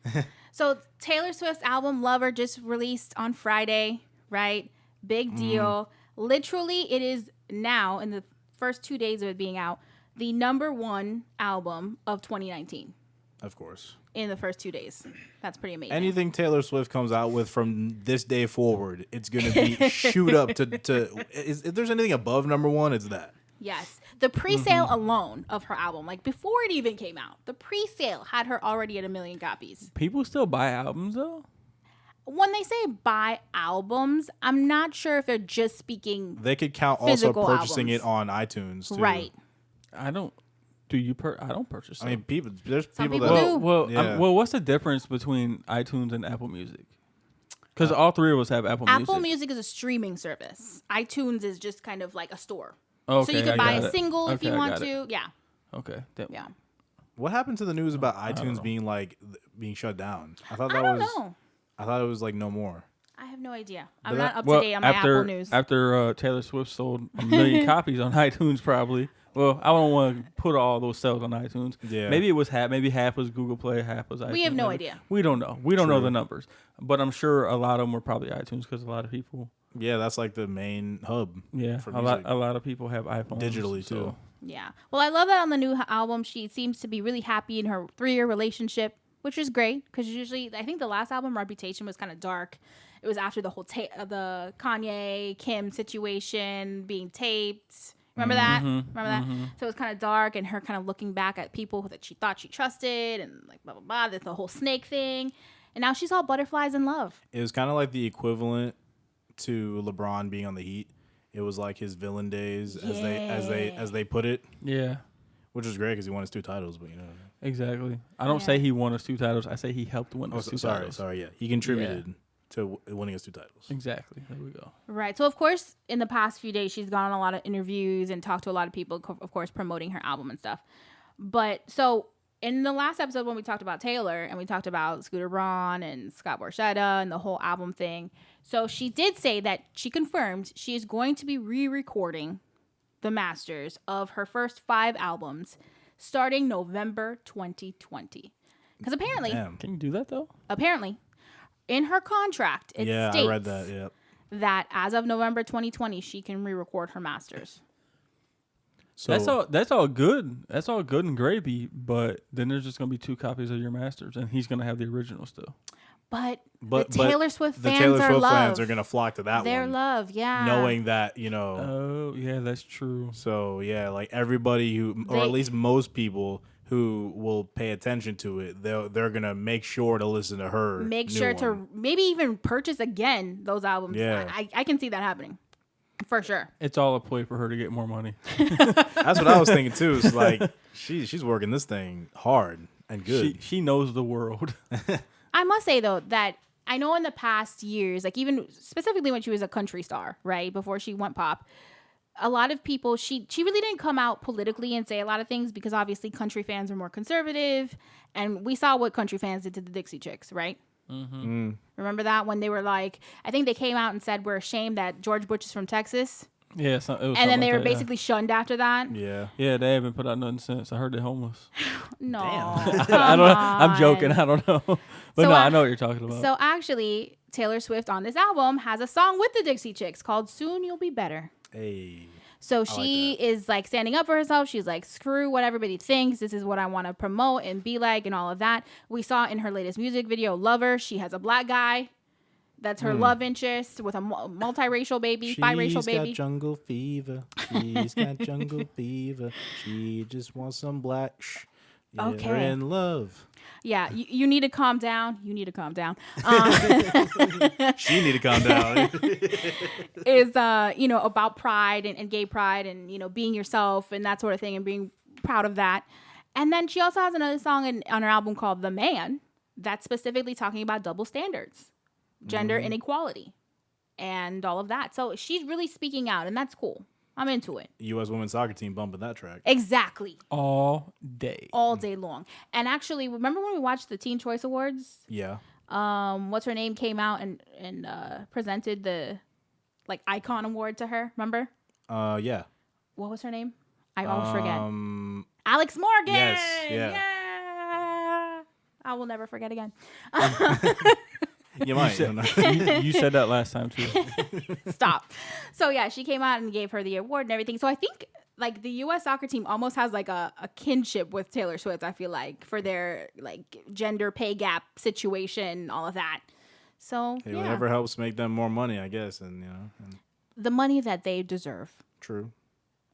Okay. So Taylor Swift's album Lover just released on Friday, right? Big deal. Literally, it is now, in the first 2 days of it being out, the #1 album of 2019. Of course. In the first 2 days. That's pretty amazing. Anything Taylor Swift comes out with from this day forward, it's going to be shoot up to if there's anything above #1, it's that. Yes. The pre-sale alone of her album, like before it even came out, the pre-sale had her already at 1 million copies. People still buy albums, though? When they say buy albums, I'm not sure if they're just speaking They could count also purchasing albums. it on iTunes, too. Right. I don't. I don't purchase them. I mean, there's Some people people that... do. Well, what's the difference between iTunes and Apple Music? Because all three of us have Apple Music. Apple Music is a streaming service. iTunes is just kind of like a store. Okay, so you could I buy got a it. single if Okay, you I want got to. it. Yeah. Okay. Yeah. What happened to the news about iTunes know. being shut down? I thought I don't know. I thought it was like no more. I have no idea. I'm But not up to date on my Apple news. After Taylor Swift sold 1 million copies on iTunes, probably. Well, I don't want to put all those sales on iTunes. Yeah. Maybe it was half. Maybe half was Google Play, half was iTunes. We have no Maybe. idea. We don't know. We don't know True. the numbers. But I'm sure a lot of them were probably iTunes because a lot of people. Yeah, that's like the main hub. Yeah, for a lot of people have iPhones digitally so. too. Yeah. Well, I love that on the new album, she seems to be really happy in her 3-year relationship, which is great because usually, I think the last album, Reputation, was kind of dark. It was after the whole the Kanye Kim situation being taped. Remember that? Remember that? So it was kind of dark, and her kind of looking back at people that she thought she trusted, and like blah blah blah. There's the whole snake thing, and now she's all butterflies and love. It was kind of like the equivalent to LeBron being on the Heat. It was like his villain days, as they put it. Yeah, which was great because he won his 2 titles. But you know, exactly. I don't say he won us 2 titles. I say he helped win us 2 titles. Sorry, yeah, he contributed to winning us 2 titles. Exactly. There we go. Right. So, of course, in the past few days, she's gone on a lot of interviews and talked to a lot of people, of course, promoting her album and stuff. But so in the last episode when we talked about Taylor and we talked about Scooter Braun and Scott Borchetta and the whole album thing, so she did say that she confirmed she is going to be re-recording the masters of her first 5 albums starting November 2020. Because apparently... Damn. Can you do that, though? Apparently... in her contract, it states I read that. Yep. that as of November 2020, she can re-record her masters. So That's all good. That's all good and gravy. But then there's just gonna be 2 copies of your masters, and he's gonna have the original still. But the Taylor Swift the fans Taylor are Swift love. fans are gonna flock to that Their one, love, yeah. knowing that Oh yeah, that's true. So yeah, like everybody who, or at least most people who will pay attention to it, they're gonna make sure to listen to her. Make new sure one. to maybe even purchase again those albums. Yeah. I can see that happening for sure. It's all a play for her to get more money. That's what I was thinking too. It's like she's working this thing hard and good. She knows the world. I must say though that I know in the past years, like even specifically when she was a country star, right before she went pop, a lot of people she really didn't come out politically and say a lot of things because obviously country fans are more conservative, and we saw what country fans did to the Dixie Chicks, right? Mm-hmm. Remember that when they were like, I think they came out and said we're ashamed that George Bush is from Texas. Yeah, it was and then something they like were that, basically shunned after that. Yeah. Yeah, they haven't put out nothing since. I heard they're homeless. No, I don't know. I'm joking. I don't know. But So no, I- I know what you're talking about. So actually, Taylor Swift on this album has a song with the Dixie Chicks called "Soon You'll Be Better." Hey. So she is like standing up for herself. She's like, screw what everybody thinks. This is what I want to promote and be like and all of that. We saw in her latest music video, Lover, she has a black guy That's her love interest with a multiracial baby, biracial baby. She's got jungle fever. She's got jungle fever. She just wants some black. Yeah, Okay. We're in love. Yeah, you need to calm down. You need to calm down. She need to calm down. Is about pride and gay pride and being yourself and that sort of thing and being proud of that. And then she also has another song on her album called The Man that's specifically talking about double standards, gender inequality, and all of that. So she's really speaking out, and that's cool. I'm into it. U.S. women's soccer team bumping that track. Exactly. All day. All day long. And actually, remember when we watched the Teen Choice Awards? Yeah. What's her name came out and presented the icon award to her. Remember? Yeah. What was her name? I always forget. Alex Morgan. Yes. Yeah. Yeah. I will never forget again. You might. You said that last time too. Stop. So yeah, she came out and gave her the award and everything. So I think the U.S. soccer team almost has a kinship with Taylor Swift. I feel like for their gender pay gap situation, all of that. So Hey, whatever helps make them more money, I guess, and the money that they deserve. True.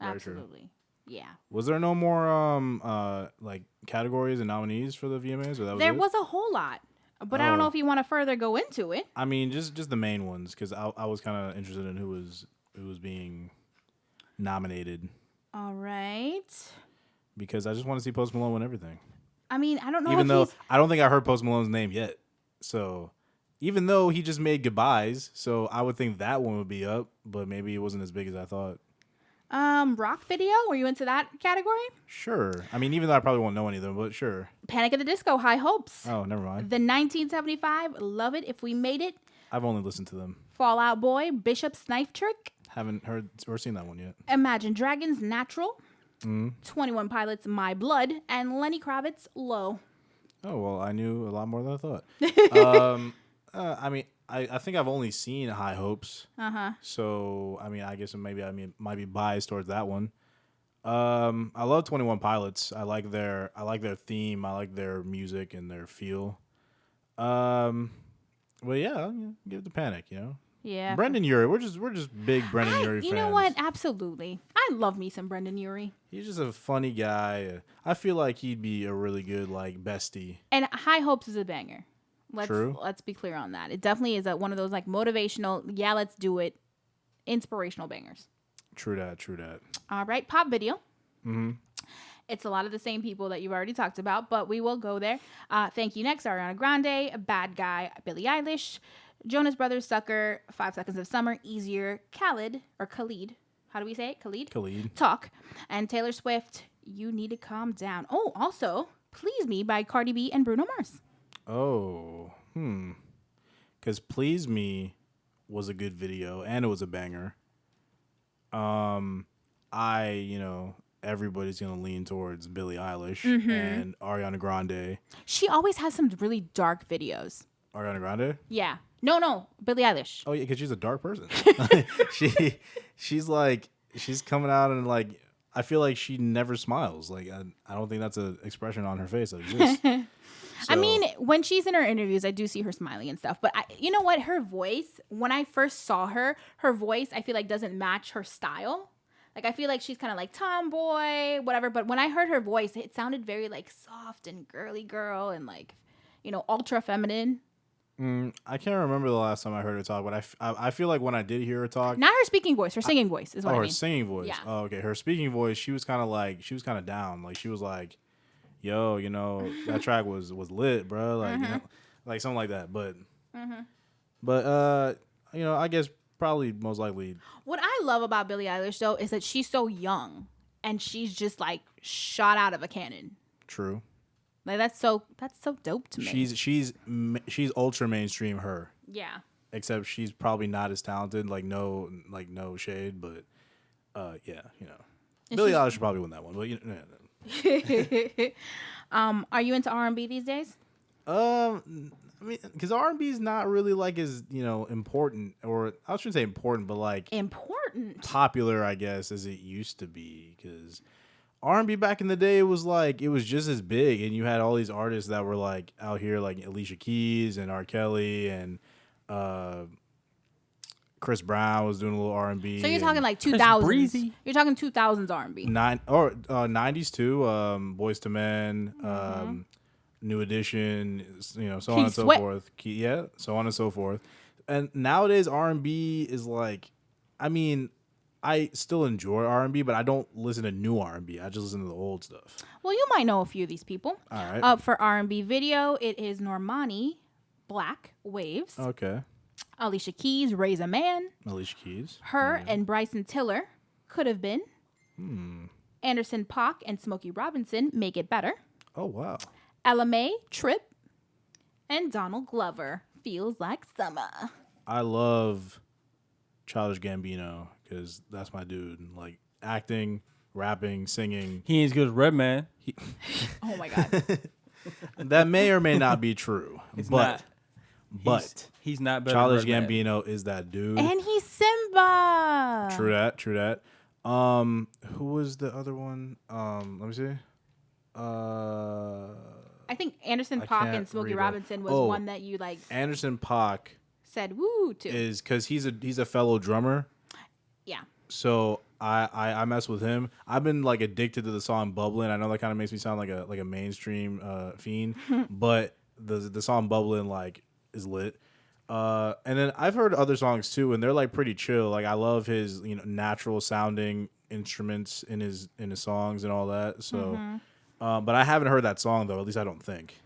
Very Absolutely. True. Yeah. Was there no more categories and nominees for the VMAs, or that was There it? was a whole lot, but I don't know if you want to further go into it. I mean, just the main ones, because I was kind of interested in who was being nominated. All right. Because I just want to see Post Malone win everything. I mean, I don't know. Even though I don't think I heard Post Malone's name yet, so even though he just made Goodbyes, so I would think that one would be up, but maybe it wasn't as big as I thought. Rock video. Were you into that category? Sure. I mean, even though I probably won't know any of them, but sure. Panic at the Disco, High Hopes. Oh, never mind. The 1975, Love It If We Made It. I've only listened to them. Fall Out Boy, Bishop's Knife Trick. Haven't heard or seen that one yet. Imagine Dragons, Natural. 21 Pilots, My Blood. And Lenny Kravitz, Low. Oh, well, I knew a lot more than I thought. I mean, I think I've only seen High Hopes. So, I mean, I guess maybe might be biased towards that one. I love 21 Pilots. I like their theme. I like their music and their feel. But yeah, give it to Panic, Yeah. Brendan Urie. We're just big Brendan Urie fans. You know what? Absolutely. I love me some Brendan Urie. He's just a funny guy. I feel like he'd be a really good bestie. And High Hopes is a banger. True. Let's be clear on that. It definitely is one of those motivational, let's do it, inspirational bangers. True that. All right, pop video. It's a lot of the same people that you've already talked about, but we will go there. Thank You Next, Ariana Grande, Bad Guy, Billie Eilish, Jonas Brothers, Sucker, 5 Seconds of Summer, Easier, Khalid. How do we say it? Khalid. Talk. And Taylor Swift, You Need to Calm Down. Oh, also, Please Me by Cardi B and Bruno Mars. Oh, because Please Me was a good video and it was a banger. Everybody's gonna lean towards Billie Eilish and Ariana Grande. She always has some really dark videos. Ariana Grande? Yeah. No, Billie Eilish. Oh yeah, because she's a dark person. she's coming out and I feel like she never smiles. I don't think that's an expression on her face that exists. I mean, when she's in her interviews, I do see her smiling and stuff. But you know what? Her voice, when I first saw her voice, I feel doesn't match her style. I feel like she's kind of tomboy, whatever. But when I heard her voice, it sounded very soft and girly girl and ultra feminine. I can't remember the last time I heard her talk, but I feel like when I did hear her talk, not her speaking voice, her singing voice is what I mean. Her singing voice. Yeah. Oh, okay. Her speaking voice, she was kind of down. She was like, "Yo, that track was lit, bro." Something like that. But, I guess probably most likely. What I love about Billie Eilish though is that she's so young and she's just shot out of a cannon. True. That's so dope to me. She's ultra mainstream. Her. Yeah. Except she's probably not as talented. No shade, but yeah, Billie Eilish should probably win that one. But are you into R&B these days? I mean, because R&B is not really as important, or I shouldn't say important, but important, popular, I guess, as it used to be. Because R&B back in the day was it was just as big, and you had all these artists that were out here, Alicia Keys and R. Kelly and Chris Brown was doing a little R&B. So you're talking like Chris 2000s. Breezy. You're talking 2000s R&B. 90s too. Boys to Men, New Edition, so on and so Sweat. forth. Yeah, so on and so forth. And nowadays R&B is like, I mean, I still enjoy R&B, but I don't listen to new R&B. I just listen to the old stuff. Well, you might know a few of these people. All right. Up for R&B video, it is Normani, Black Waves. Okay. Alicia Keys, Raise a Man. Alicia Keys. Her and Bryson Tiller, Could Have Been. Anderson .Paak and Smokey Robinson, Make It Better. Oh, wow. Ella Mai, Trip. And Donald Glover, Feels Like Summer. I love Childish Gambino because that's my dude. Like acting, rapping, singing. He ain't as good as Redman. Oh my God. That may or may not be true. It's but not. but He's not better. Childish than Redman. Gambino is that dude. And he's Simba. True that. Who was the other one? Let me see. I think Anderson I .Paak can't and Smokey read it. Robinson was Oh. one that you like Anderson .Paak said woo to. is because he's a fellow drummer. Yeah. So I mess with him. I've been like addicted to the song "Bubbling." I know that kind of makes me sound like a mainstream fiend, but the song "Bubbling" like is lit. And then I've heard other songs too, and they're like pretty chill. Like I love his natural sounding instruments in his songs and all that. So, but I haven't heard that song though. At least I don't think.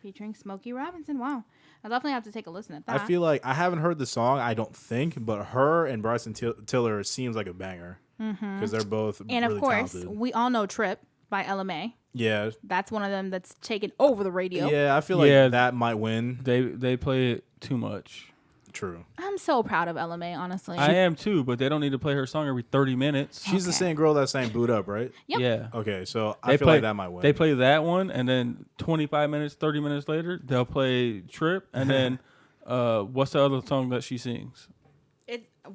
Featuring Smokey Robinson. Wow. I'll definitely have to take a listen at that. I feel like I haven't heard the song. I don't think, but her and Bryson Tiller seems like a banger because they're both and really of course, talented. we all know Trip by Ella Mai. Yeah, That's one of them that's taken over the radio. yeah. I feel like Yeah. that might win. They play it too much. True. I'm so proud of Ella Mai, honestly. I am too, but they don't need to play her song every 30 minutes. She's the Okay. same girl that sang "Boot Up," right? Yep. Yeah. Okay, so They I feel play, like that might win. They play that one, and then 25 minutes, 30 minutes later, they'll play Trip, and then what's the other song that she sings?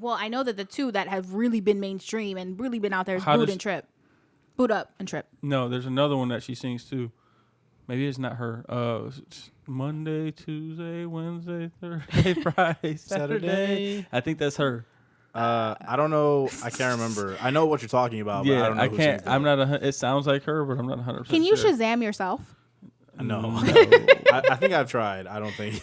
Well, I know that the two that have really been mainstream and really been out there is How Boot does- and Trip. Boot Up and Trip. No, there's another one that she sings too. Maybe it's not her. It's Monday, Tuesday, Wednesday, Thursday, Friday, Saturday. I think that's her. I don't know. I can't remember. I know what you're talking about. But I Yeah, don't know I who can't. sings I'm not. It sounds like her, but I'm not 100%. Can you sure. Shazam yourself? that. No, I think I've tried. I don't think.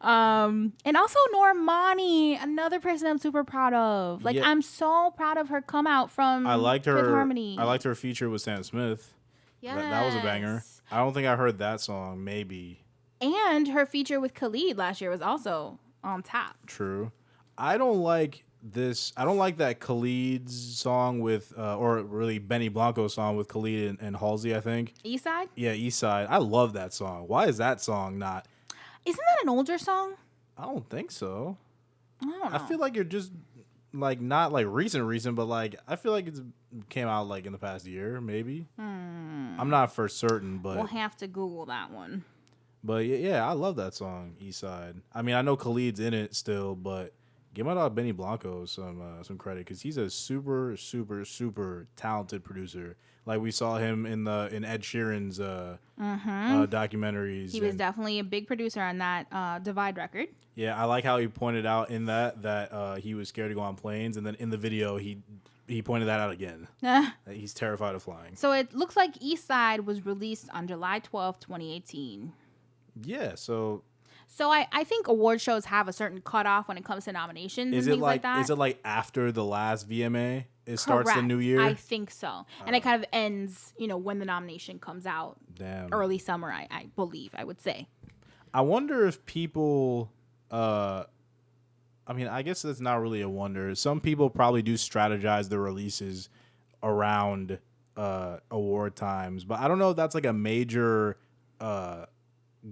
And also Normani, another person I'm super proud of. Like Yeah. I'm so proud of her come out from I liked Fifth her. Harmony. I liked her feature with Sam Smith. That was a banger. Yes. I don't think I heard that song. Maybe And her feature with Khalid last year was also on top. true. I don't like this. I don't like that Khalid's song with, or really Benny Blanco's song with Khalid and Halsey. I think. Eastside? Yeah, East Side. I love that song. Why is that song not? Isn't that an older song? I don't think so. I don't know. I feel like you're just like not like recent, but like I feel like it's came out like in the past year, maybe. I'm not for certain, but We'll have to Google that one. yeah, I love that song, East Side. I mean, I know Khalid's in it still, but give my dog Benny Blanco some credit because he's a super talented producer. Like we saw him in Ed Sheeran's documentaries. He was and- definitely a big producer on that Divide record. Yeah, I like how he pointed out in that he was scared to go on planes, and then in the video he pointed that out again. That he's terrified of flying. So it looks like Eastside was released on July 12th, 2018. Yeah, so So I think award shows have a certain cutoff when it comes to nominations is and it things like that. is it like after the last VMA? It starts the Correct. new year. I think so. And it kind of ends, when the nomination comes out. Damn. Early summer, I believe, I would say. I wonder if people. I mean, I guess that's not really a wonder. Some people probably do strategize their releases around award times, but I don't know if that's like a major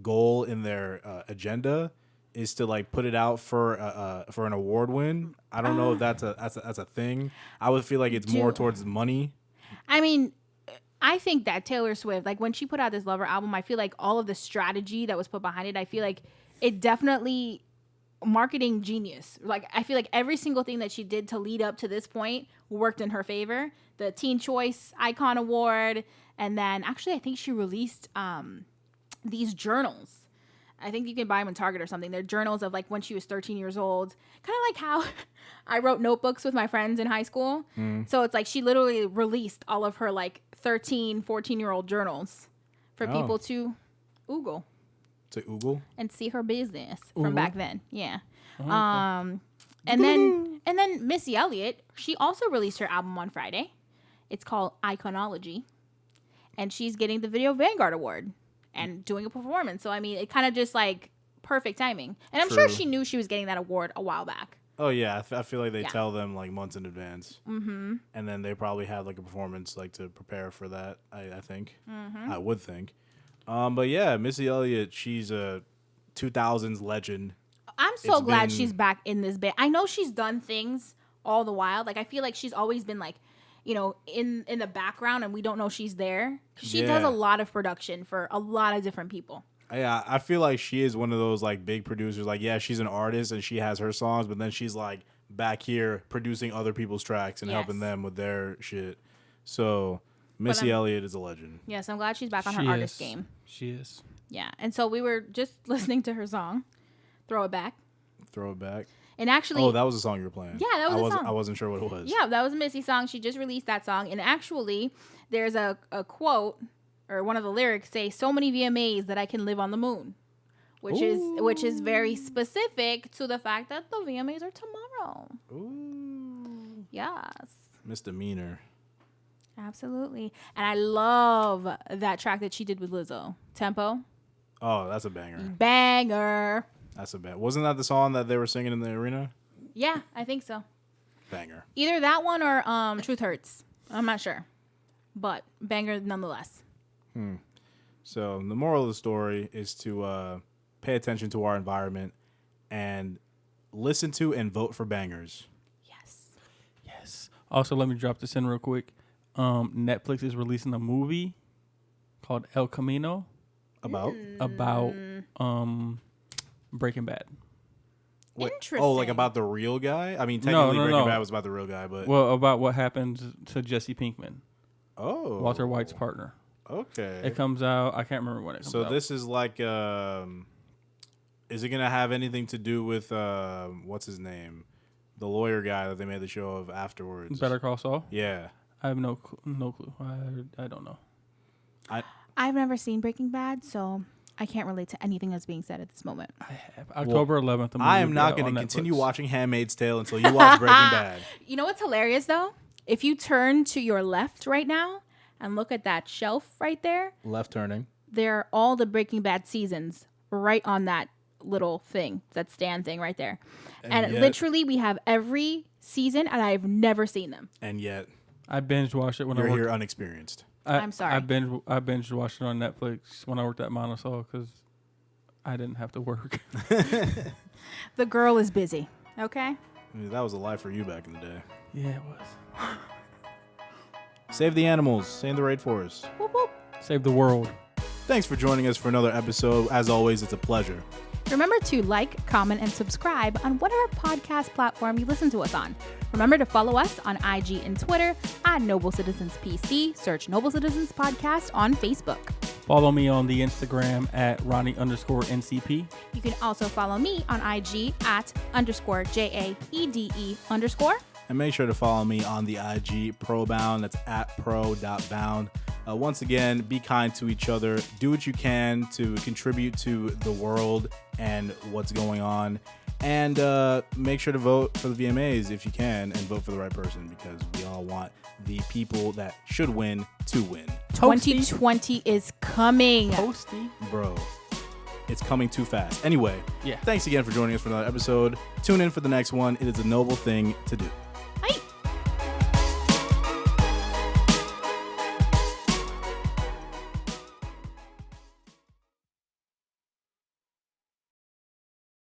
goal in their agenda is to like put it out for an award win. I don't know if that's a thing. I would feel like it's more towards money. I mean, I think that Taylor Swift, like when she put out this Lover album, I feel like all of the strategy that was put behind it, I feel like it definitely marketing genius. Like I feel like every single thing that she did to lead up to this point worked in her favor. The Teen Choice Icon Award, and then actually I think she released these journals I think you can buy them in Target or something. They're journals of like when she was 13 years old. Kind of like how I wrote notebooks with my friends in high school. So it's like she literally released all of her like 13, 14-year-old journals for people to Google. To Google? And see her business from back then. Yeah. And then Missy Elliott, she also released her album on Friday. It's called Iconology. And she's getting the Video Vanguard Award and doing a performance. So, I mean, it kind of just like perfect timing. And I'm sure she knew she was getting that award a while back. Oh, yeah. I feel like they tell them like months in advance. Mm-hmm. And then they probably have like a performance like to prepare for that, I think. Mm-hmm. I would think. But yeah, Missy Elliott, she's a 2000s legend. I'm so glad she's back in this band. I know she's done things all the while. Like, I feel like she's always been like, you know, in the background and we don't know she's there. She does a lot of production for a lot of different people. Yeah, I feel like she is one of those like big producers. Like, yeah, she's an artist and she has her songs, but then she's like back here producing other people's tracks and helping them with their shit. So Missy Elliott is a legend. Yes, I'm glad she's back on her artist game. She is. Yeah, and so we were just listening to her song, Throw It Back. Throw It Back. And actually... Oh, that was the song you were playing. Yeah, that was a song. I wasn't sure what it was. Yeah, that was a Missy song. She just released that song. And actually, there's a quote, or one of the lyrics say, "So many VMAs that I can live on the moon." Which is very specific to the fact that the VMAs are tomorrow. Ooh. Yes. Misdemeanor. Absolutely. And I love that track that she did with Lizzo. Tempo. Oh, that's a banger. Banger. That's a bad. Wasn't that the song that they were singing in the arena? Yeah, I think so. Banger. Either that one or Truth Hurts. I'm not sure. But banger nonetheless. So the moral of the story is to pay attention to our environment and listen to and vote for bangers. Yes. Also, let me drop this in real quick. Netflix is releasing a movie called El Camino. About Breaking Bad. What? Interesting. Oh, like about the real guy? I mean, technically Breaking Bad was about the real guy, but... Well, about what happened to Jesse Pinkman. Oh. Walter White's partner. Okay. It comes out... I can't remember when it comes out. So this is like... is it going to have anything to do with... what's his name? The lawyer guy that they made the show of afterwards. Better Call Saul? Yeah. I have no clue. I don't know. I've never seen Breaking Bad, so I can't relate to anything that's being said at this moment. I have. October 11th. I am not going to continue watching Handmaid's Tale until you watch Breaking Bad. You know what's hilarious, though? If you turn to your left right now and look at that shelf right there. Left turning. There are all the Breaking Bad seasons right on that little thing, that stand thing right there. And yet, literally, we have every season, and I've never seen them. And yet, I binge watched it when I worked. You're here unexperienced. I'm sorry. I binge watched it on Netflix when I worked at Monticello because I didn't have to work. The girl is busy. Okay. I mean, that was a life for you back in the day. Yeah, it was. Save the animals. Save the rainforest. Whoop, whoop. Save the world. Thanks for joining us for another episode. As always, it's a pleasure. Remember to like, comment, and subscribe on whatever podcast platform you listen to us on. Remember to follow us on IG and Twitter at Noble Citizens PC. Search Noble Citizens Podcast on Facebook. Follow me on the Instagram at Ronnie_NCP. You can also follow me on IG at _JAEDE_. And make sure to follow me on the IG Probound. That's at pro.bound. Once again, be kind to each other. Do what you can to contribute to the world and what's going on. And make sure to vote for the VMAs if you can, and vote for the right person, because we all want the people that should win to win. 2020 is coming. Posty. Bro, it's coming too fast. Anyway, yeah. Thanks again for joining us for another episode. Tune in for the next one. It is a noble thing to do.